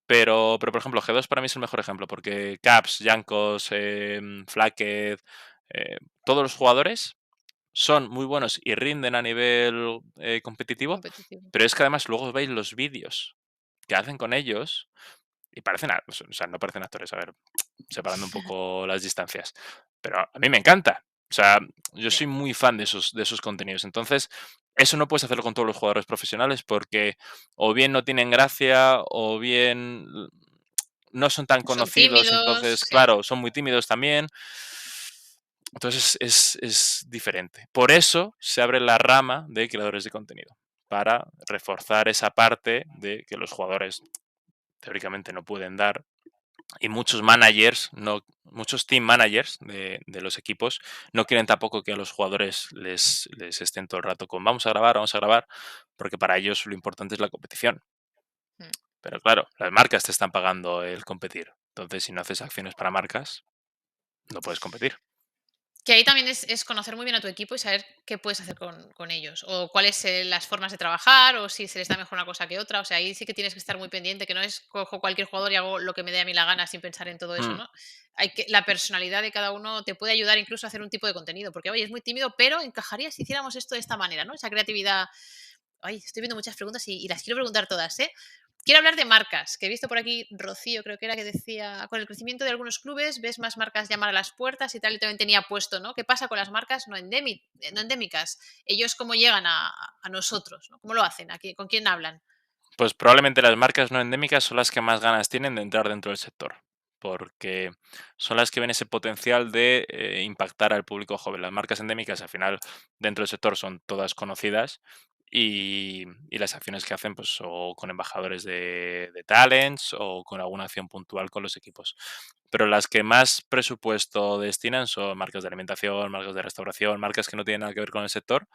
Pero, por ejemplo, G2 para mí es el mejor ejemplo, porque Caps, Jankos, Flakked, todos los jugadores son muy buenos y rinden a nivel competitivo, competitivo. pero es que además luego veis los vídeos que hacen con ellos y parecen, o sea, no parecen actores, a ver, separando un poco las distancias, pero a mí me encanta. O sea, yo Ya. soy muy fan de esos contenidos. Entonces, eso no puedes hacerlo con todos los jugadores profesionales porque o bien no tienen gracia o bien no son tan Son conocidos, tímidos, entonces, sí. claro, son muy tímidos también. Entonces es diferente. Por eso se abre la rama de creadores de contenido, para reforzar esa parte de que los jugadores teóricamente no pueden dar. Y muchos managers, muchos team managers de los equipos no quieren tampoco que a los jugadores les estén todo el rato con vamos a grabar, porque para ellos lo importante es la competición. Mm. Pero claro, las marcas te están pagando el competir. Entonces, si no haces acciones para marcas, no puedes competir. Que ahí también es conocer muy bien a tu equipo y saber qué puedes hacer con ellos, o cuáles las formas de trabajar, o si se les da mejor una cosa que otra. O sea, ahí sí que tienes que estar muy pendiente, que no es cojo cualquier jugador y hago lo que me dé a mí la gana sin pensar en todo eso, Mm, ¿no? La personalidad de cada uno te puede ayudar incluso a hacer un tipo de contenido, porque, oye, es muy tímido, pero encajaría si hiciéramos esto de esta manera, ¿no? Esa creatividad. Ay, estoy viendo muchas preguntas y las quiero preguntar todas, ¿eh? Quiero hablar de marcas, que he visto por aquí Rocío, creo que era, que decía, con el crecimiento de algunos clubes, ves más marcas llamar a las puertas y tal, y también tenía puesto, ¿no? ¿Qué pasa con las marcas no endémicas? Ellos cómo llegan a nosotros, ¿no? ¿Cómo lo hacen? ¿Con quién hablan? Pues probablemente las marcas no endémicas son las que más ganas tienen de entrar dentro del sector, porque son las que ven ese potencial de impactar al público joven. Las marcas endémicas, al final, dentro del sector son todas conocidas y las acciones que hacen, pues, o con embajadores de talents o con alguna acción puntual con los equipos. Pero las que más presupuesto destinan son marcas de alimentación, marcas de restauración, marcas que no tienen nada que ver con el sector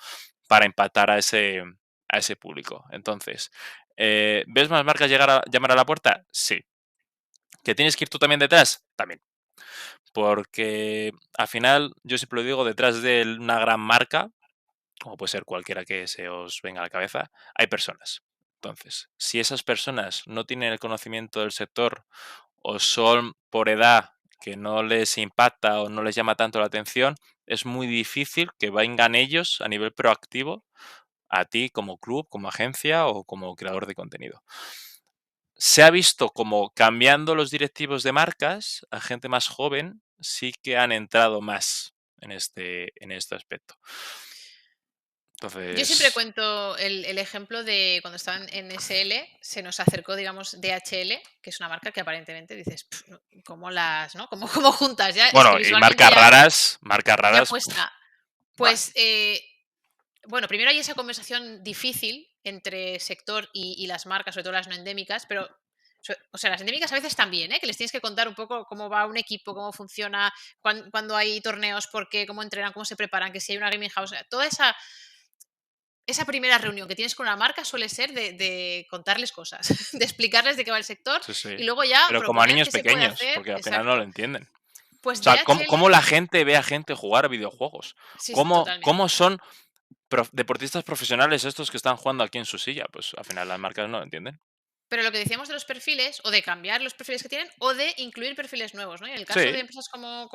para impactar a ese público. Entonces, ¿ves más marcas llamar a la puerta? Sí. ¿Que tienes que ir tú también detrás? También. Porque al final, yo siempre lo digo, detrás de una gran marca, como puede ser cualquiera que se os venga a la cabeza, hay personas. Entonces, si esas personas no tienen el conocimiento del sector o son por edad que no les impacta o no les llama tanto la atención, es muy difícil que vengan ellos a nivel proactivo a ti como club, como agencia o como creador de contenido. Se ha visto como cambiando los directivos de marcas a gente más joven, sí que han entrado más en este aspecto. Yo siempre Entonces, cuento el ejemplo de cuando estaban en SL, se nos acercó, digamos, DHL, que es una marca que aparentemente dices, "Pf, no, ¿cómo las, no? ¿Cómo juntas ya? Es que bueno, y visualmente marcas raras, marcas ya raras, puesta. buah, Pues, bueno, primero hay esa conversación difícil entre sector y las marcas, sobre todo las no endémicas, pero, o sea, las endémicas a veces también, ¿eh? Que les tienes que contar un poco cómo va un equipo, cómo funciona, cuando hay torneos, por qué, cómo entrenan, cómo se preparan, que si hay una gaming house, toda esa primera reunión que tienes con una marca suele ser de contarles cosas, de explicarles de qué va el sector sí, sí. y luego ya Pero como a proponer niños qué se puede pequeños, hacer. porque al final no lo Exacto. entienden. Pues O sea, ¿cómo, DHL, cómo la gente ve a gente jugar a videojuegos? sí, sí, ¿Cómo totalmente. son deportistas profesionales estos que están jugando aquí en su silla? Pues al final las marcas no lo entienden. Pero lo que decíamos de los perfiles, o de cambiar los perfiles que tienen, o de incluir perfiles nuevos, ¿no? Y en el caso de Sí, empresas como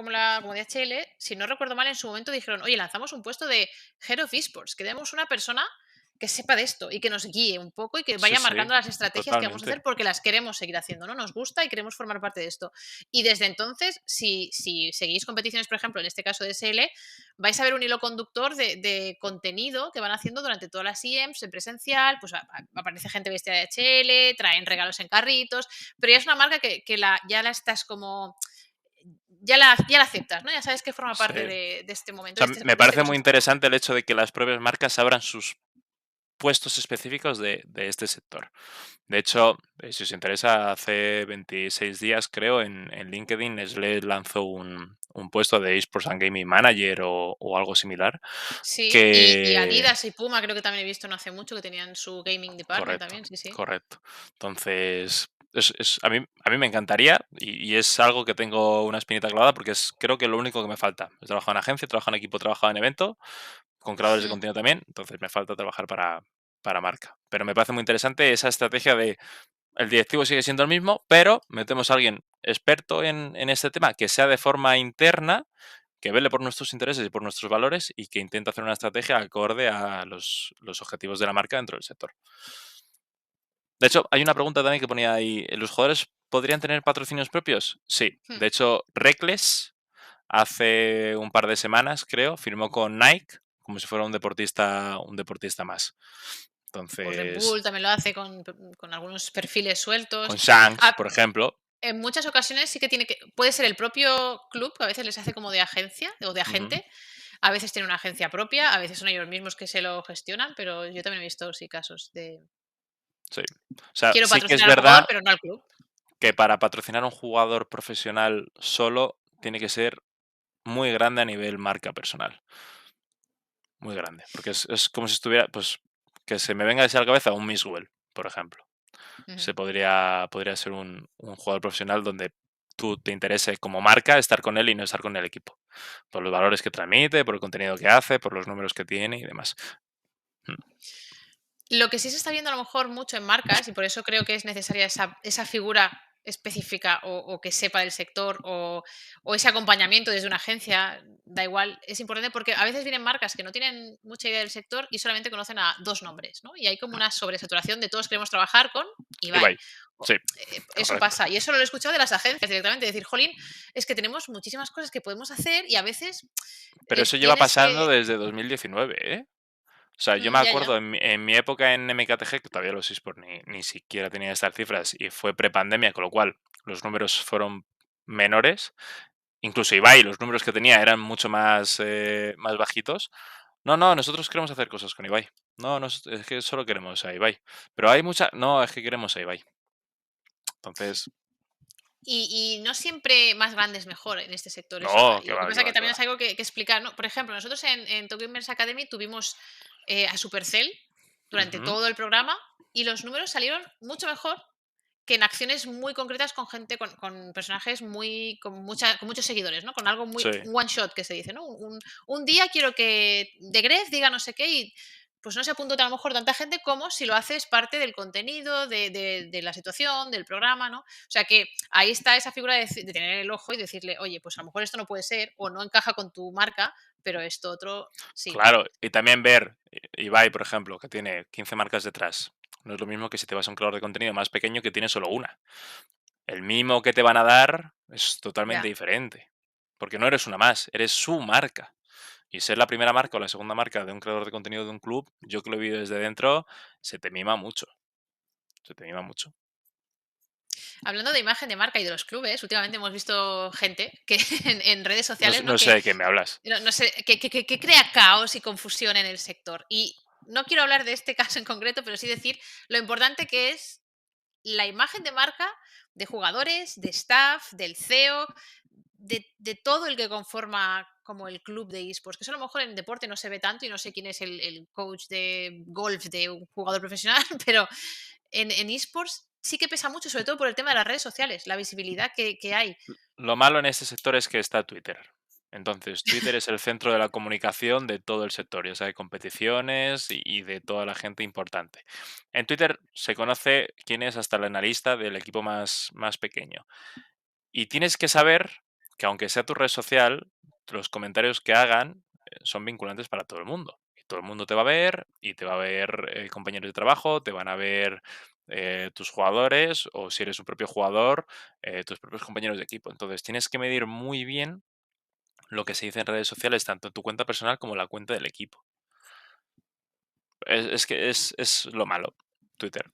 DHL, si no recuerdo mal, en su momento dijeron, oye, lanzamos un puesto de Head of Esports, que demos una persona que sepa de esto y que nos guíe un poco y que sí, vaya sí, marcando las estrategias que vamos a totalmente. hacer porque las queremos seguir haciendo, ¿no? Nos gusta y queremos formar parte de esto. Y desde entonces, si seguís competiciones, por ejemplo, en este caso de SL, vais a ver un hilo conductor de contenido que van haciendo durante todas las IEMs en presencial, pues aparece gente vestida de HL, traen regalos en carritos, pero ya es una marca que ya la estás como, ya la aceptas, ¿no? Ya sabes que forma Sí. parte de este O momento, sea, me de este parece muy ecosistema. interesante el hecho de que las propias marcas abran sus puestos específicos de este sector. De hecho, si os interesa, hace 26 días, creo, en LinkedIn, Nestlé lanzó un puesto de eSports and Gaming Manager o algo similar, Sí, y que... Adidas y Puma creo que también he visto no hace mucho que tenían su gaming department Correcto, también, sí, sí. correcto. Entonces, a mí me encantaría y es algo que tengo una espinita clavada porque creo que lo único que me falta. He trabajado en agencia, he trabajado en equipo, he trabajado en evento, con creadores de Hmm. contenido también, entonces me falta trabajar para marca. Pero me parece muy interesante esa estrategia de el directivo sigue siendo el mismo, pero metemos a alguien experto en este tema que sea de forma interna, que vele por nuestros intereses y por nuestros valores y que intente hacer una estrategia acorde a los objetivos de la marca dentro del sector. De hecho, hay una pregunta también que ponía ahí, ¿los jugadores podrían tener patrocinios propios? Sí. Hmm. De hecho, Reckless hace un par de semanas, creo, firmó con Nike como si fuera un deportista más. O Red Entonces, Bull también lo hace con algunos perfiles sueltos. con Shanks, Ah, por ejemplo. en muchas ocasiones sí que puede ser el propio club, que a veces les hace como de agencia o de Ujú, agente. A veces tiene una agencia propia, a veces son ellos mismos que se lo gestionan, pero yo también he visto sí casos de sí. O sea, quiero sí que es patrocinar al jugador, verdad pero no al club. que para patrocinar a un jugador profesional solo tiene que ser muy grande a nivel marca personal. Muy grande. Porque es como si estuviera, pues, que se me venga así a la cabeza un Miswell, por ejemplo. Ujú. Podría ser un jugador profesional donde tú te interese como marca estar con él y no estar con el equipo. Por los valores que transmite, por el contenido que hace, por los números que tiene y demás. Mm, Lo que sí se está viendo a lo mejor mucho en marcas, y por eso creo que es necesaria esa figura específica o que sepa del sector o ese acompañamiento desde una agencia, da igual, es importante porque a veces vienen marcas que no tienen mucha idea del sector y solamente conocen a dos nombres, ¿no? Y hay como una sobresaturación de todos queremos trabajar con Ibai. Ibai. Sí, Eso correcto. pasa, y eso lo he escuchado de las agencias directamente, decir, jolín, es que tenemos muchísimas cosas que podemos hacer y a veces Pero eso lleva tienes pasando que... desde 2019, ¿eh? O sea, yo me Ya, ya, acuerdo en mi época en MKTG, que todavía los eSports ni siquiera tenía estas cifras y fue prepandemia, con lo cual los números fueron menores. Incluso Ibai, los números que tenía eran mucho más bajitos. No, no, nosotros queremos hacer cosas con Ibai. No, no, es que solo queremos a Ibai. Pero hay mucha... No, es que queremos a Ibai. Entonces, Y no siempre más grande es mejor en este sector, eso va. no, Y que lo que va, que pasa es que va, que también va. es algo que explicar, ¿no? Por ejemplo, nosotros en Tokyo Games Academy tuvimos a Supercell durante Ujú, todo el programa y los números salieron mucho mejor que en acciones muy concretas con gente, con personajes muy, con muchos seguidores, ¿no? Con algo muy, sí, un one shot que se dice, ¿no? Un día quiero que de Gref diga no sé qué y pues no se apuntó a lo mejor tanta gente como si lo haces parte del contenido, de la situación, del programa, ¿no? O sea que ahí está esa figura de tener el ojo y decirle, oye, pues a lo mejor esto no puede ser o no encaja con tu marca, pero esto otro sí. claro. Y también ver Ibai, por ejemplo, que tiene 15 marcas detrás. No es lo mismo que si te vas a un creador de contenido más pequeño que tiene solo una. El mimo que te van a dar es totalmente Ya. diferente. Porque no eres una más, eres su marca. Y ser la primera marca o la segunda marca de un creador de contenido de un club, yo que lo he vivido desde dentro, se te mima mucho. Se te mima mucho. Hablando de imagen de marca y de los clubes, últimamente hemos visto gente que en redes No, sociales, ¿no? no sé Que de qué me hablas. no sé, que crea caos y confusión en el sector. Y no quiero hablar de este caso en concreto, pero sí decir lo importante que es la imagen de marca de jugadores, de staff, del CEO, de todo el que conforma como el club de esports, que eso a lo mejor en deporte no se ve tanto y no sé quién es el coach de golf de un jugador profesional, pero en esports sí que pesa mucho, sobre todo por el tema de las redes sociales, la visibilidad que hay. Lo malo en este sector es que está Twitter. Entonces, Twitter es el centro de la comunicación de todo el sector, ya sea de competiciones y de toda la gente importante. En Twitter se conoce quién es hasta el analista del equipo más pequeño. Y tienes que saber que aunque sea tu red social, los comentarios que hagan son vinculantes para todo el mundo. Y todo el mundo te va a ver y te va a ver compañeros de trabajo, te van a ver tus jugadores o si eres un propio jugador, tus propios compañeros de equipo. Entonces tienes que medir muy bien lo que se dice en redes sociales, tanto en tu cuenta personal como en la cuenta del equipo. Es que es lo malo, Twitter.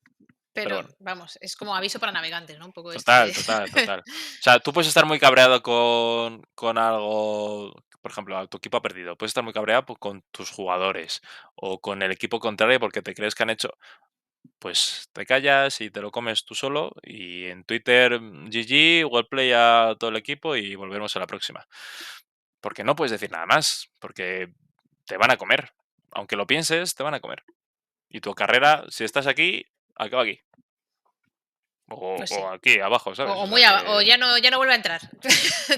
Pero Pero bueno. vamos, es como aviso para navegantes, ¿no? Un poco esto Total, de... total, total. O sea, tú puedes estar muy cabreado con algo, por ejemplo, tu equipo ha perdido. Puedes estar muy cabreado con tus jugadores o con el equipo contrario porque te crees que han hecho. Pues te callas y te lo comes tú solo. Y en Twitter, GG, well play a todo el equipo y volvemos a la próxima. Porque no puedes decir nada más, porque te van a comer. Aunque lo pienses, te van a comer. Y tu carrera, si estás aquí, acaba aquí. O, Pues o sí. aquí abajo, ¿sabes? O sea O que ya no vuelve a entrar.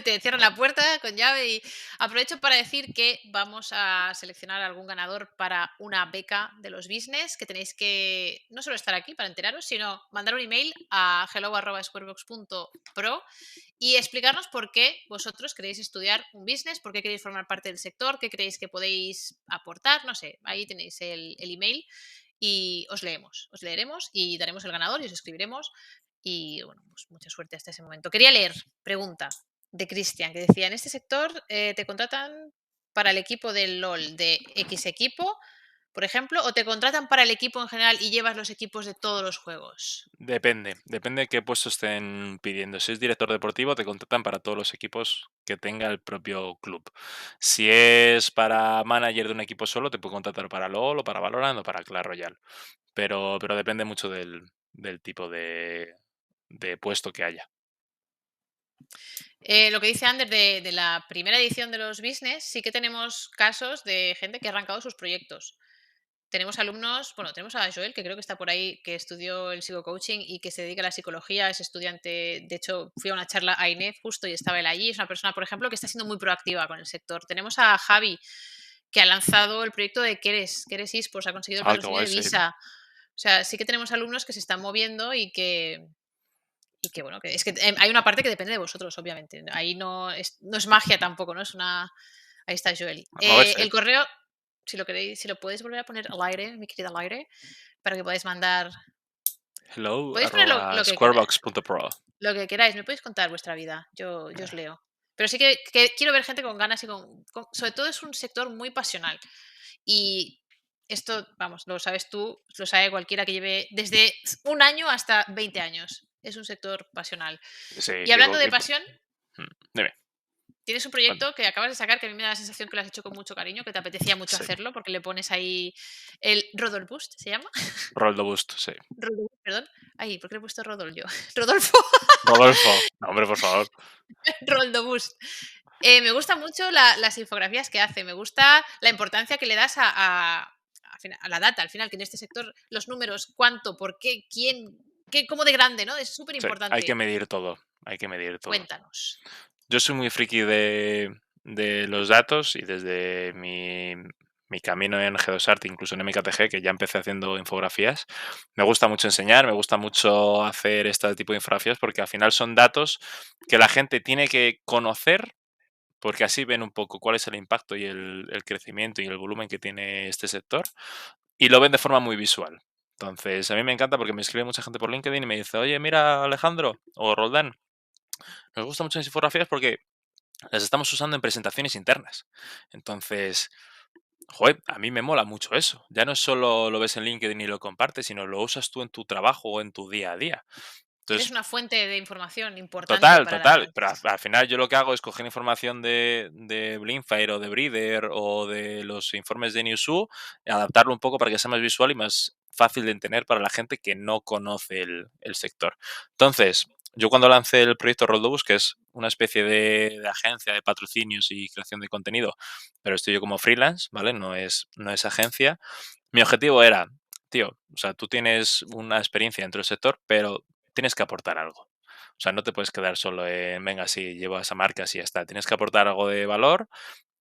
Te cierran la puerta con llave y aprovecho para decir que vamos a seleccionar algún ganador para una beca de los business, que tenéis que no solo estar aquí para enteraros, sino mandar un email a hello@squarebox.pro y explicarnos por qué vosotros queréis estudiar un business, por qué queréis formar parte del sector, qué creéis que podéis aportar, no sé, ahí tenéis el email y os leeremos y daremos el ganador y os escribiremos y bueno, pues mucha suerte hasta ese momento. Quería leer, pregunta de Cristian, que decía, en este sector te contratan para el equipo del LOL de X equipo, por ejemplo, o te contratan para el equipo en general y llevas los equipos de todos los juegos. depende de qué puesto estén pidiendo. Si es director deportivo, te contratan para todos los equipos que tenga el propio club. Si es para manager de un equipo solo, te puede contratar para LoL o para Valorant o para Clash Royale. Pero depende mucho del tipo de puesto que haya. Lo que dice Ander de la primera edición de los business, sí que tenemos casos de gente que ha arrancado sus proyectos. Tenemos alumnos, bueno, tenemos a Joel, que creo que está por ahí, que estudió el psicocoaching y que se dedica a la psicología, es estudiante, de hecho, fui a una charla a INEF justo y estaba él allí, es una persona, por ejemplo, que está siendo muy proactiva con el sector. Tenemos a Javi, que ha lanzado el proyecto de Keres eSports, ha conseguido el Ah, qué patrocinio guay, de sí. Visa. O sea, sí que tenemos alumnos que se están moviendo y que bueno, que es que hay una parte que depende de vosotros, obviamente. Ahí no es magia tampoco, ¿no? Es una. Ahí está Joel. Lo ves, El correo, si lo queréis, si lo podéis volver a poner al aire, mi querida al aire, para que podáis mandar. Hello, Podéis poner lo que queráis. squarebox.pro. Lo que queráis, me podéis contar vuestra vida. Yo os leo. Pero sí que quiero ver gente con ganas y sobre todo es un sector muy pasional. Y esto, vamos, lo sabes tú, lo sabe cualquiera que lleve desde un año hasta 20 años. Es un sector pasional. Sí, Y hablando de pasión, dime, tienes un cuenta. proyecto que acabas de sacar que a mí me da la sensación que lo has hecho con mucho cariño, que te apetecía mucho Sí, hacerlo, porque le pones ahí el Rodol Boost, ¿se llama? Roll the Boost, sí. Rodol, perdón. Ay, ¿por qué le he puesto Rodol yo? Rodolfo, Rodolfo, no, hombre, por favor. Roldo Boost. Me gusta mucho las infografías que hace, me gusta la importancia que le das a la data, al final, que en este sector los números, cuánto, por qué, quién, cómo de grande, ¿no? Es súper Sí, hay que importante. medir todo, hay que medir todo. Cuéntanos. Yo soy muy friki de los datos y desde mi camino en G2Art, incluso en MKTG, que ya empecé haciendo infografías, me gusta mucho enseñar, me gusta mucho hacer este tipo de infografías porque al final son datos que la gente tiene que conocer porque así ven un poco cuál es el impacto y el crecimiento y el volumen que tiene este sector y lo ven de forma muy visual. Entonces, a mí me encanta porque me escribe mucha gente por LinkedIn y me dice, oye, mira, Alejandro o Roldán, nos gustan mucho las infografías porque las estamos usando en presentaciones internas. Entonces, joder, a mí me mola mucho eso. Ya no solo lo ves en LinkedIn y lo compartes, sino lo usas tú en tu trabajo o en tu día a día. Eres Entonces, una fuente de información importante total, para total. Pero las. al final yo lo que hago es coger información de Blindfire o de Breeder o de los informes de Newzoo, adaptarlo un poco para que sea más visual y más fácil de entender para la gente que no conoce el sector. Entonces, yo cuando lancé el proyecto Roldobus, que es una especie de agencia de patrocinios y creación de contenido, pero estoy yo como freelance, ¿vale? No es agencia. Mi objetivo era, tío, o sea, tú tienes una experiencia dentro del sector, pero tienes que aportar algo. O sea, no te puedes quedar solo en, venga, sí, llevo a esa marca, sí, ya está. Tienes que aportar algo de valor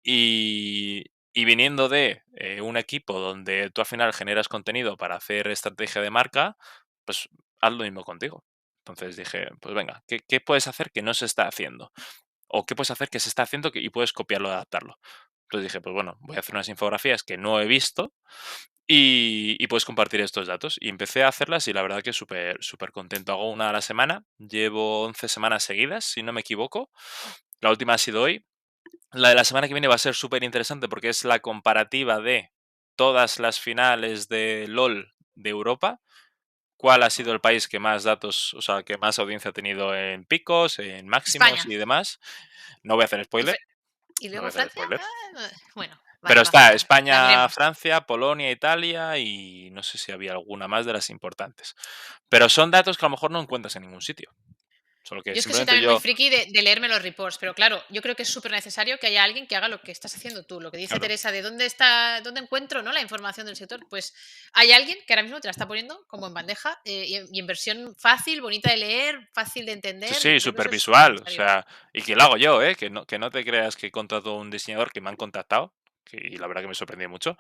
y viniendo de un equipo donde tú al final generas contenido para hacer estrategia de marca, pues haz lo mismo contigo. Entonces dije, pues venga, ¿qué puedes hacer que no se está haciendo? ¿O qué puedes hacer que se está haciendo y puedes copiarlo y adaptarlo? Entonces dije, pues bueno, voy a hacer unas infografías que no he visto y puedes compartir estos datos. Y empecé a hacerlas y la verdad que súper súper contento. Hago una a la semana. Llevo 11 semanas seguidas, si no me equivoco. La última ha sido hoy. La de la semana que viene va a ser súper interesante porque es la comparativa de todas las finales de LOL de Europa. ¿Cuál ha sido el país que más datos, o sea, que más audiencia ha tenido en picos, en máximos España. y demás? No voy a hacer Y, spoiler. y No voy a luego hacer Francia. spoiler. Bueno, Pero vale, no hace está falta. La España, veremos. Francia, Polonia, Italia y no sé si había alguna más de las importantes. Pero son datos que a lo mejor no encuentras en ningún sitio. Solo que Yo es que soy simplemente también muy yo, friki de leerme los reports, pero claro, yo creo que es súper necesario que haya alguien que haga lo que estás haciendo tú. Lo que dice claro. Teresa de dónde encuentro, ¿no?, la información del sector. Pues hay alguien que ahora mismo te la está poniendo como en bandeja, y en versión fácil, bonita de leer, fácil de Sí, entender. sí, Creo que súper eso es súper visual. O necesario. sea, y que lo hago yo, ¿eh? Que no te creas que contrato a un diseñador que me han contactado, y la verdad que me sorprendió mucho,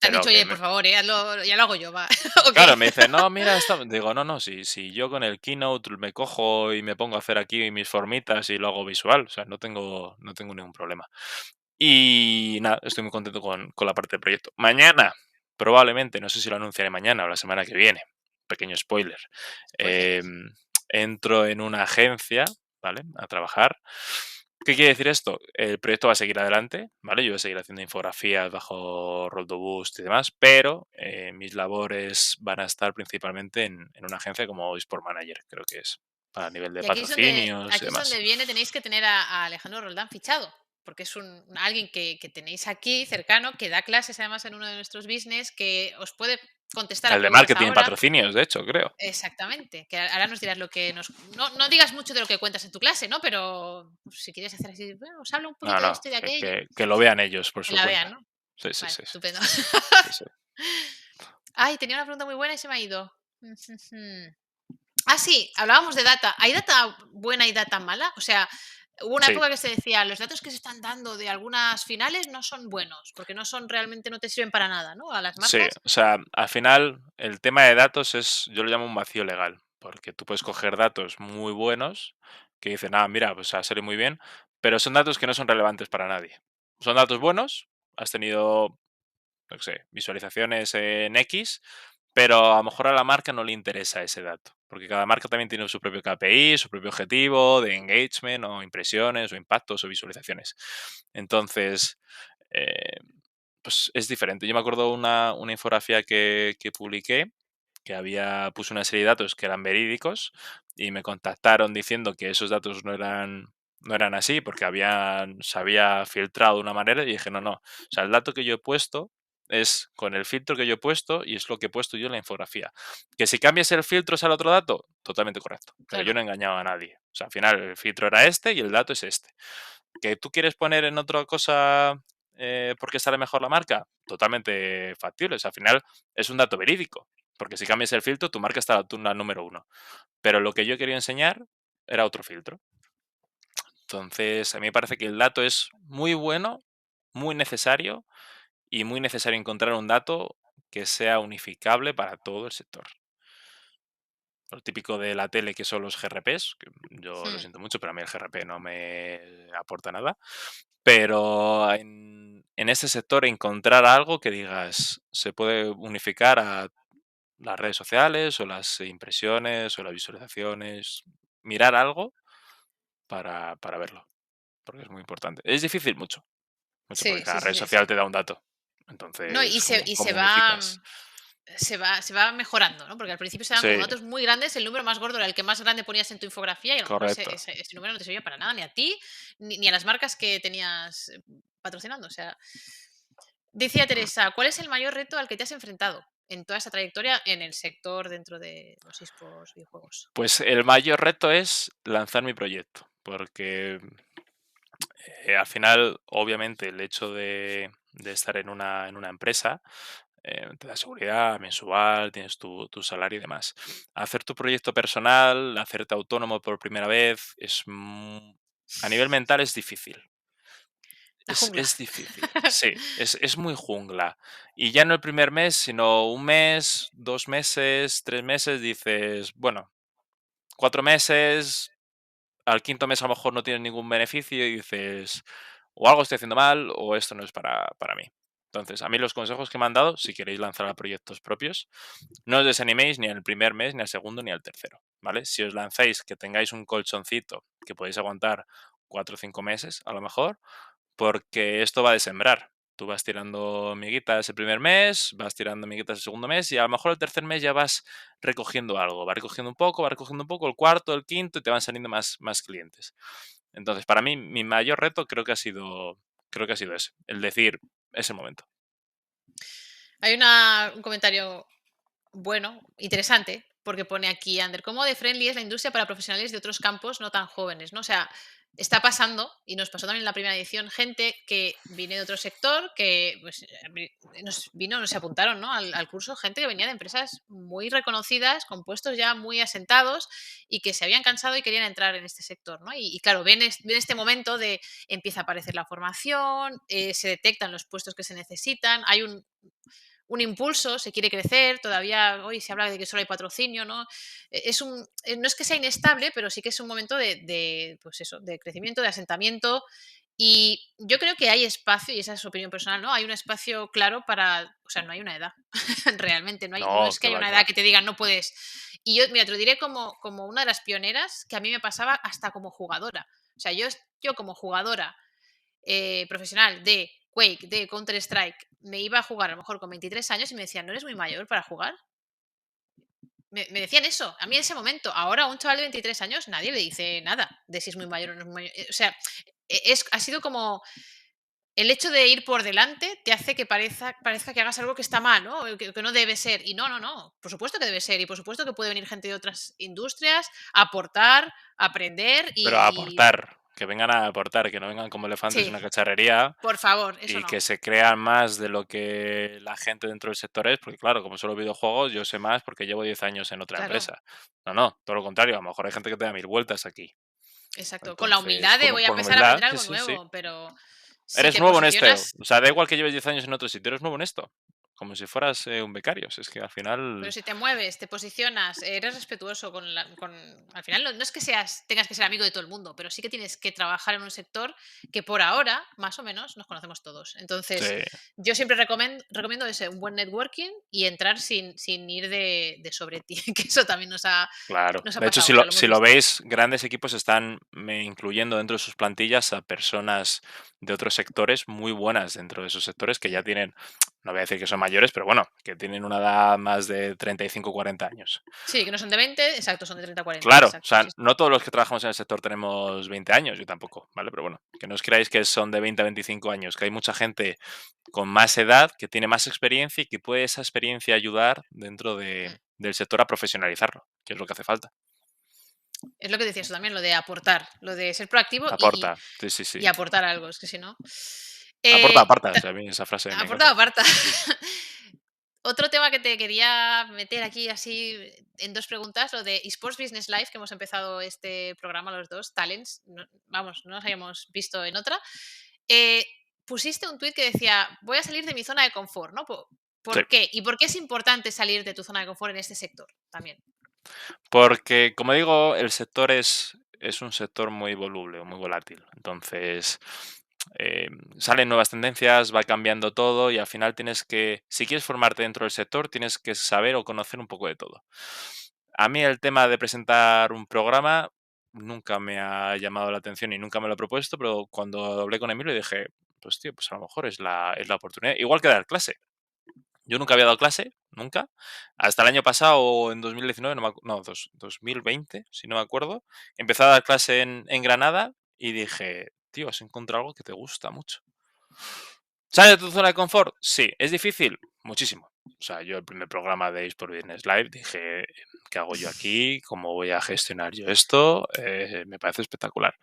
Te han pero dicho, que oye, me, por favor, ya lo hago yo, va. ¿O qué? claro, me dice, no, mira, digo, no, no, si yo con el Keynote me cojo y me pongo a hacer aquí mis formitas y lo hago visual, o sea, no tengo ningún problema. Y nada, estoy muy contento con la parte del proyecto. Mañana, probablemente, no sé si lo anunciaré mañana o la semana que viene, pequeño spoiler, Spoiler. em, entro en una agencia, ¿vale? A trabajar. ¿Qué quiere decir esto? El proyecto va a seguir adelante, ¿vale? Yo voy a seguir haciendo infografías bajo Roldoboost y demás, pero mis labores van a estar principalmente en una agencia como eSport Manager, creo que es, para nivel de Y patrocinios y aquí es demás. donde viene, tenéis que tener a Alejandro Roldán fichado, porque es alguien que tenéis aquí cercano, que da clases además en uno de nuestros business, que os puede contestar a El de preguntas marketing y ahora. patrocinios, de hecho, creo. Exactamente, que ahora nos dirás lo que nos... No, no digas mucho de lo que cuentas en tu clase, ¿no? Pero pues, si quieres hacer así, bueno, os habla un No, poquito de no, esto y de aquello, que lo vean ellos por que su la vean, cuenta. ¿no? Sí, sí, Vale, sí, sí, estupendo. sí, sí. Ay, tenía una pregunta muy buena y se me ha ido. Ah, sí, hablábamos de data. ¿Hay data buena y data mala? O sea, hubo una Sí, época que se decía, los datos que se están dando de algunas finales no son buenos, porque no son realmente, no te sirven para nada, ¿no? A las sí. marcas. O sea, al final el tema de datos yo lo llamo un vacío legal, porque tú puedes coger datos muy buenos que dicen, ah, mira, pues ha salido muy bien, pero son datos que no son relevantes para nadie. Son datos buenos, has tenido, no sé, visualizaciones en X, pero a lo mejor a la marca no le interesa ese dato, porque cada marca también tiene su propio KPI, su propio objetivo de engagement o impresiones o impactos o visualizaciones. Entonces, eh, pues es diferente. Yo me acuerdo una infografía que publiqué, que puse una serie de datos que eran verídicos y me contactaron diciendo que esos datos no eran así porque se había filtrado de una manera y dije, no, no. O sea, el dato que yo he puesto es con el filtro que yo he puesto y es lo que he puesto yo en la infografía. Que si cambias el filtro sale otro dato, totalmente correcto. Pero yo Claro, no he engañado a nadie. O sea, al final el filtro era este y el dato es este. ¿Que tú quieres poner en otra cosa porque sale mejor la marca? Totalmente factible. O sea, al final es un dato verídico. Porque si cambias el filtro, tu marca está la número uno. Pero lo que yo quería enseñar era otro filtro. Entonces, a mí me parece que el dato es muy bueno, muy necesario y muy necesario encontrar un dato que sea unificable para todo el sector. Lo típico de la tele que son los GRPs, que yo lo hmm, siento mucho, pero a mí el GRP no me aporta nada. Pero en ese sector encontrar algo que digas, se puede unificar a las redes sociales o las impresiones o las visualizaciones, mirar algo para verlo, porque es muy importante. Es difícil mucho, mucho, porque sí, sí, cada sí, red sí, social sí. te da un dato. No, Entonces, y ¿cómo unificas? se va mejorando, ¿no? Porque al principio se dan como Sí, datos muy grandes, el número más gordo era el que más grande ponías en tu infografía y a lo mejor correcto. ese número no te servía para nada, ni a ti, ni a las marcas que tenías patrocinando. O sea, decía Mm. Teresa, ¿cuál es el mayor reto al que te has enfrentado en toda esta trayectoria en el sector dentro de los esports, videojuegos? Pues el mayor reto es lanzar mi proyecto, porque al final, obviamente, el hecho de estar en una empresa te da seguridad mensual, tienes tu salario y demás. Hacer tu proyecto personal, hacerte autónomo por primera vez, a nivel mental es difícil. La jungla. Es difícil, sí, es muy jungla. Y ya no el primer mes, sino un mes, 2 meses, 3 meses, dices, bueno, 4 meses, al quinto mes a lo mejor no tienes ningún beneficio y dices, o algo estoy haciendo mal o esto no es para mí. Entonces, a mí los consejos que me han dado, si queréis lanzar a proyectos propios, no os desaniméis ni al primer mes, ni al segundo, ni al tercero, ¿vale? Si os lanzáis, que tengáis un colchoncito que podéis aguantar 4 o 5 meses, a lo mejor, porque esto va de sembrar. Tú vas tirando miguitas el primer mes, vas tirando miguitas el segundo mes y a lo mejor el tercer mes ya vas recogiendo algo. Vas recogiendo un poco, el cuarto, el quinto y te van saliendo más clientes. Entonces, para mí, mi mayor reto creo que ha sido ese, el decir, es el momento. Hay un comentario bueno, interesante, porque pone aquí, Ander, ¿cómo de friendly es la industria para profesionales de otros campos no tan jóvenes? ¿No? O sea, está pasando, y nos pasó también en la primera edición, gente que viene de otro sector, que pues, nos apuntaron, ¿no? al curso, gente que venía de empresas muy reconocidas, con puestos ya muy asentados y que se habían cansado y querían entrar en este sector, ¿no? Y claro, ven este momento de empieza a aparecer la formación, se detectan los puestos que se necesitan, hay un impulso, se quiere crecer, todavía hoy se habla de que solo hay patrocinio, ¿no? No es que sea inestable, pero sí que es un momento pues eso, de crecimiento, de asentamiento. Y yo creo que hay espacio, y esa es su opinión personal, ¿no? Hay un espacio claro para, o sea, no hay una edad, realmente, no No, es que que haya va, una que edad va. que te digan no puedes. Y yo, mira, te lo diré como una de las pioneras que a mí me pasaba hasta como jugadora. O sea, yo como jugadora profesional de Quake, de Counter-Strike, me iba a jugar a lo mejor con 23 años y me decían, ¿no eres muy mayor para jugar? Me decían eso, a mí en ese momento. Ahora a un chaval de 23 años nadie le dice nada de si es muy mayor o no es muy mayor. O sea, ha sido como el hecho de ir por delante te hace que parezca que hagas algo que está mal, ¿no? Que no debe ser. Y no, no, no. Por supuesto que debe ser. Y por supuesto que puede venir gente de otras industrias a aportar, a aprender Pero a y aportar, que vengan a aportar, que no vengan como elefantes en sí, una cacharrería por favor, eso y no. que se crean más de lo que la gente dentro del sector es, porque claro, como solo videojuegos, yo sé más porque llevo 10 años en otra Claro. empresa. No, no, todo lo contrario, a lo mejor hay gente que te da 1000 vueltas aquí. Exacto, con la Entonces, humildad de voy a con empezar a humildad, aprender sí, algo sí, sí. nuevo, pero si Eres te nuevo en esto. posicionas, O sea, da igual que lleves 10 años en otro sitio, eres nuevo en esto. Como si fueras un becario. Si es que al pero final. si te mueves, te posicionas, eres respetuoso al final no es que tengas que ser amigo de todo el mundo, pero sí que tienes que trabajar en un sector que por ahora, más o menos, nos conocemos todos. Entonces, Sí, yo siempre recomiendo ese, un buen networking y entrar sin ir de sobre ti, que eso también claro. nos ha De hecho, pasado, o sea, lo hemos si lo visto. veis, grandes equipos están incluyendo dentro de sus plantillas a personas de otros sectores muy buenas dentro de esos sectores que ya Mm. tienen, no voy a decir que son mayores, pero bueno, que tienen una edad más de 35 o 40 años. Sí, que no son de 20, exacto, son de 30 a 40, Claro, o exacto. sea, Sí, no todos los que trabajamos en el sector tenemos 20 años, yo tampoco, ¿vale? Pero bueno, que no os creáis que son de 20 a 25 años, que hay mucha gente con más edad, que tiene más experiencia y que puede esa experiencia ayudar dentro mm. del sector a profesionalizarlo, que es lo que hace falta. Es lo que decías tú también, lo de aportar, lo de ser proactivo Aporta, sí, sí, sí. y aportar algo, es que si no. Aporta, Eh, aparta, o ta- sea, a mí esa frase me aporta, encanta. aparta. Otro tema que te quería meter aquí así en dos preguntas, lo de eSports Business Life, que hemos empezado este programa los dos, Talents, vamos, no nos habíamos visto en otra. Eh, Pusiste un tuit que decía, voy a salir de mi zona de confort, ¿no? Sí, ¿Por qué? ¿Y por qué es importante salir de tu zona de confort en este sector también? porque, como digo, el sector es un sector muy voluble, muy volátil. Entonces, salen nuevas tendencias, va cambiando todo y al final tienes que, si quieres formarte dentro del sector, tienes que saber o conocer un poco de todo. A mí el tema de presentar un programa nunca me ha llamado la atención y nunca me lo he propuesto, pero cuando hablé con Emilio dije, pues tío, pues a lo mejor es la oportunidad. Igual que dar clase. Yo nunca había dado clase, nunca. Hasta el año pasado, en 2019, no, 2020, si no me acuerdo, empecé a dar clase en Granada y dije, tío, has encontrado algo que te gusta mucho. ¿Sales de tu zona de confort? Sí. ¿Es difícil? Muchísimo. O sea, yo el primer programa de eSport Business Live dije, ¿qué hago yo aquí? ¿Cómo voy a gestionar yo esto? Me parece espectacular.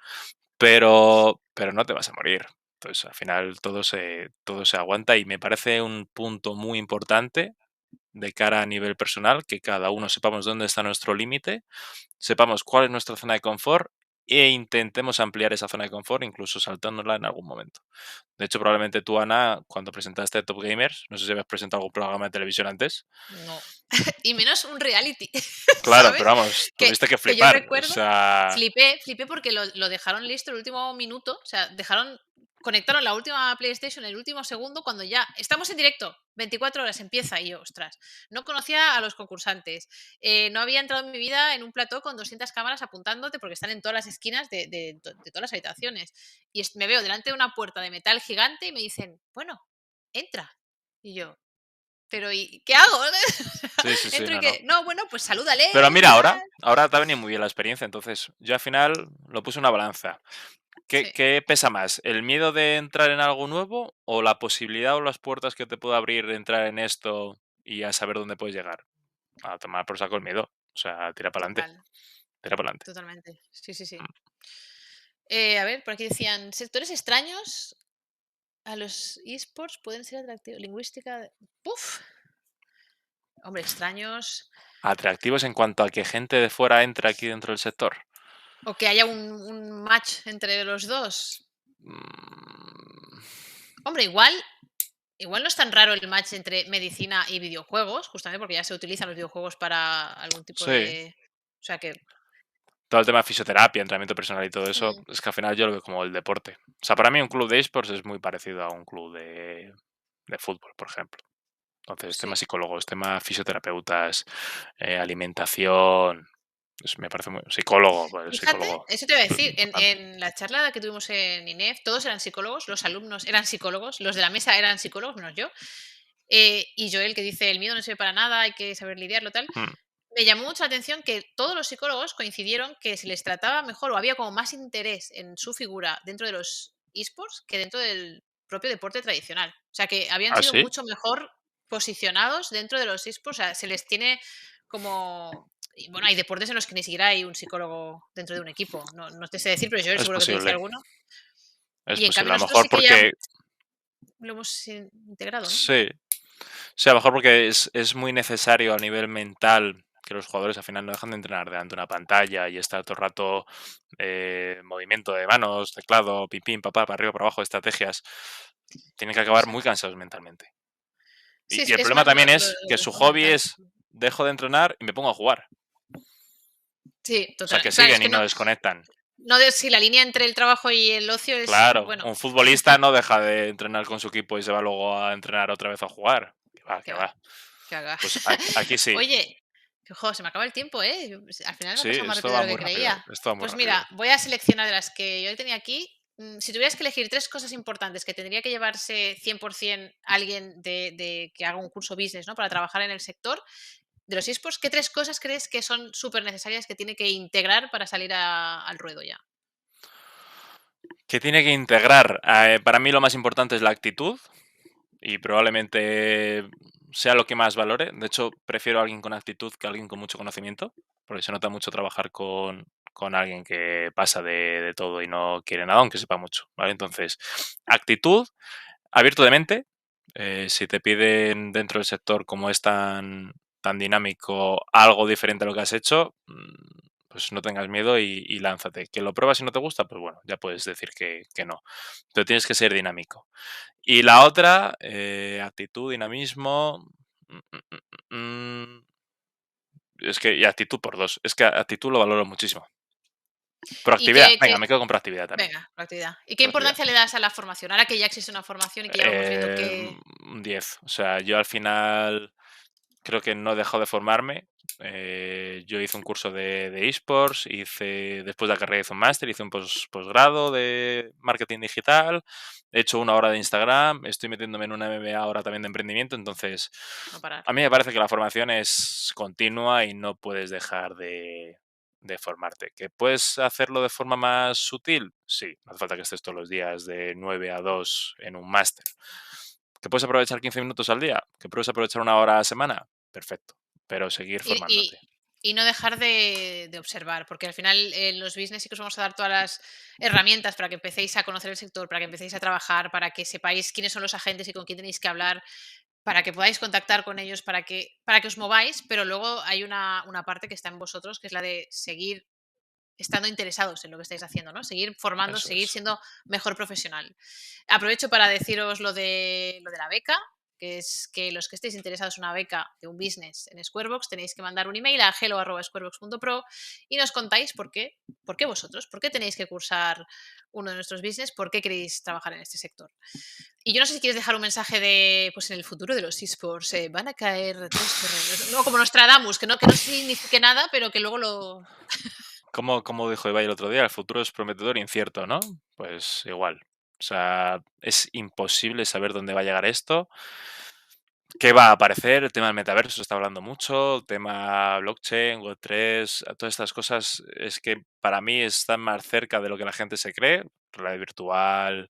Pero no te vas a morir. Entonces, al final todo se aguanta y me parece un punto muy importante de cara a nivel personal, que cada uno sepamos dónde está nuestro límite, sepamos cuál es nuestra zona de confort e intentemos ampliar esa zona de confort, incluso saltándola en algún momento. De hecho, probablemente tú, Ana, cuando presentaste Top Gamers, no sé si habías presentado algún programa de televisión antes. No. Y menos un reality, Claro, ¿sabes? pero vamos, tuviste que Que yo flipar. O recuerdo, sea, flipé porque lo dejaron listo el último minuto, o sea, conectaron la última PlayStation el último segundo cuando ya estamos en directo, 24 horas empieza y yo, ostras, no conocía a los concursantes, no había entrado en mi vida en un plató con 200 cámaras apuntándote porque están en todas las esquinas de todas las habitaciones y me veo delante de una puerta de metal gigante y me dicen, bueno, entra. Y yo, pero ¿y qué hago? sí, sí, sí, Entro y no, no. que, no, bueno, pues Pero salúdales, mira, ahora, tal. ahora te ha venido muy bien la experiencia. Entonces, yo al final lo puse en una balanza. ¿Qué, Sí. qué pesa más? ¿El miedo de entrar en algo nuevo o la posibilidad o las puertas que te puede abrir de entrar en esto y a saber dónde puedes llegar? A tomar por saco el miedo. O sea, tira para adelante, Total, tira para adelante. totalmente. Sí, sí, sí. A ver, por aquí decían, sectores extraños a los esports pueden ser atractivos. Lingüística. Puf. Hombre, extraños. Atractivos en cuanto a que gente de fuera entre aquí dentro del sector. O que haya un match entre los dos. Mm, Hombre, igual no es tan raro el match entre medicina y videojuegos, justamente porque ya se utilizan los videojuegos para algún tipo sí, de. O sea que. todo el tema de fisioterapia, entrenamiento personal y todo eso, Mm, es que al final yo lo veo como el deporte. O sea, para mí un club de esports es muy parecido a un club de fútbol, por ejemplo. Entonces, temas sí. psicólogos, temas fisioterapeutas, alimentación, me parece muy... Psicólogo, pues el Fíjate, psicólogo, eso te iba a súper decir, importante. en la charla que tuvimos en INEF, todos eran psicólogos, los alumnos eran psicólogos, los de la mesa eran psicólogos, menos yo. Y Joel, que dice, el miedo no sirve para nada, hay que saber lidiarlo, tal. Mm. Me llamó mucho la atención que todos los psicólogos coincidieron que se les trataba mejor o había como más interés en su figura dentro de los esports que dentro del propio deporte tradicional. O sea, que habían ¿Ah, sido sí? mucho mejor posicionados dentro de los esports. O sea, se les tiene como. Y bueno, hay deportes en los que ni siquiera hay un psicólogo dentro de un equipo. No, no te sé decir, pero yo Es seguro que te dice posible, alguno. es Y en posible. cambio A lo nosotros mejor sí que ya porque... lo hemos integrado, ¿no? Sí, sí, a lo mejor porque es muy necesario a nivel mental que los jugadores al final no dejan de entrenar delante de una pantalla y estar todo el rato movimiento de manos, teclado, pim, pim, papá, para arriba, para abajo, estrategias. Tienen que acabar muy Exacto. cansados mentalmente. Sí, Y el es problema más también lo es que su de hobby mental. es dejo de entrenar y me pongo a jugar. Sí, O sea, total. que En plan, es siguen y que no no, desconectan. no de si la línea entre el trabajo y el ocio es, Claro, bueno, un futbolista no deja de entrenar con su equipo y se va luego a entrenar otra vez a jugar. Que va, que que va, va. que haga. Pues aquí sí. Oye, que se me acaba el tiempo, ¿eh? Al final me ha Sí, pasado más esto rápido de va lo que muy rápido. creía. Esto va muy Pues rápido. mira, voy a seleccionar de las que yo tenía aquí. Si tuvieras que elegir tres cosas importantes que tendría que llevarse 100% alguien de que haga un curso business, ¿no? Para trabajar en el sector de los esports, ¿qué tres cosas crees que son súper necesarias que tiene que integrar para salir al ruedo ya? ¿Qué tiene que integrar? Para mí lo más importante es la actitud y probablemente sea lo que más valore. De hecho, prefiero a alguien con actitud que a alguien con mucho conocimiento, porque se nota mucho trabajar con alguien que pasa de todo y no quiere nada, aunque sepa mucho, ¿vale? Entonces, actitud, abierto de mente. Si te piden dentro del sector como es tan dinámico algo diferente a lo que has hecho, pues no tengas miedo y lánzate. Que lo pruebas y no te gusta, pues bueno, ya puedes decir que no. Pero tienes que ser dinámico. Y la otra, actitud, dinamismo. Es que, y actitud por dos. Es que actitud lo valoro muchísimo. ¿Y Proactividad, venga, me quedo con proactividad también. venga, la actividad. ¿Y qué Proactividad. importancia le das a la formación? Ahora que ya existe una formación y que ya vamos viendo que. Un 10. O sea, yo al final creo que no he dejado de formarme. Yo hice un curso de esports, después de la carrera hice un máster, hice un posgrado de marketing digital, he hecho una hora de Instagram, estoy metiéndome en una MBA ahora también de emprendimiento, entonces No parar. a mí me parece que la formación es continua y no puedes dejar de formarte. ¿Que puedes hacerlo de forma más sutil? Sí, no hace falta que estés todos los días de 9 a 2 en un máster. ¿Que puedes aprovechar 15 minutos al día? ¿Que puedes aprovechar una hora a la semana? Perfecto, pero seguir Y, formándote. y- y no dejar de observar, porque al final en los business sí que os vamos a dar todas las herramientas para que empecéis a conocer el sector, para que empecéis a trabajar, para que sepáis quiénes son los agentes y con quién tenéis que hablar, para que podáis contactar con ellos, para que os mováis, pero luego hay una parte que está en vosotros, que es la de seguir estando interesados en lo que estáis haciendo, ¿no? Seguir formando, Eso seguir es. siendo mejor profesional. Aprovecho para deciros lo de la beca, que es que los que estéis interesados en una beca de un business en Squarebox tenéis que mandar un email a hello@squarebox.pro y nos contáis por qué vosotros, por qué tenéis que cursar uno de nuestros business, por qué queréis trabajar en este sector. Y yo no sé si quieres dejar un mensaje de, pues en el futuro de los esports, van a caer tres torres, no como Nostradamus, que no signifique nada, pero que luego lo. Como dijo Ibai el otro día, el futuro es prometedor e incierto, ¿no? Pues igual. O sea, es imposible saber dónde va a llegar esto. ¿Qué va a aparecer? El tema del metaverso se está hablando mucho, el tema blockchain, Web3, todas estas cosas es que para mí están más cerca de lo que la gente se cree. Realidad virtual,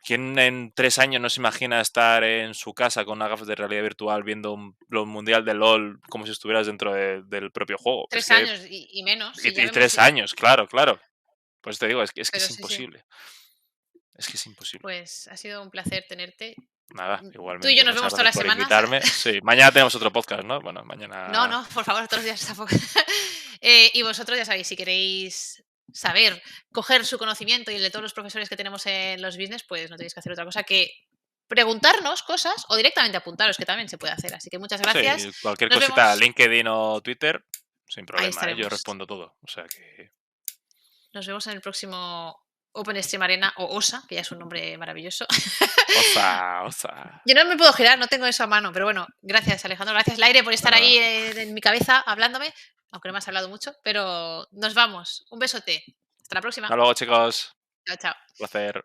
¿Quién en 3 años no se imagina estar en su casa con unas gafas de realidad virtual viendo los mundial de LOL como si estuvieras dentro del propio juego? Es 3 que... años y menos, y ya Y vemos 3 si... años, claro, claro. Pues te digo, es que Pero es sí, sí. imposible. Es que es imposible. Pues ha sido un placer tenerte. Nada, Tú y yo igualmente. nos Muchas vemos todas gracias las por semanas. invitarme. Sí, mañana tenemos otro podcast, ¿no? Bueno, No, mañana... no, por favor, todos los días tampoco. Y vosotros ya sabéis, si queréis saber, coger su conocimiento y el de todos los profesores que tenemos en los business, pues no tenéis que hacer otra cosa que preguntarnos cosas o directamente apuntaros, que también se puede hacer. Así que muchas gracias. Sí, cualquier Nos cosita, vemos. LinkedIn o Twitter, sin Ahí problema, ¿eh? Yo estaremos. respondo todo. O sea que... Nos vemos en el próximo Open Stream Arena o OSA, que ya es un nombre maravilloso. Oza, oza. Yo no me puedo girar, no tengo eso a mano, pero bueno, gracias Alejandro, gracias Laire por estar ahí Nada. en mi cabeza hablándome, aunque no me has hablado mucho, pero nos vamos. Un besote. Hasta la próxima. Hasta luego, chicos. Chao, chao. Placer.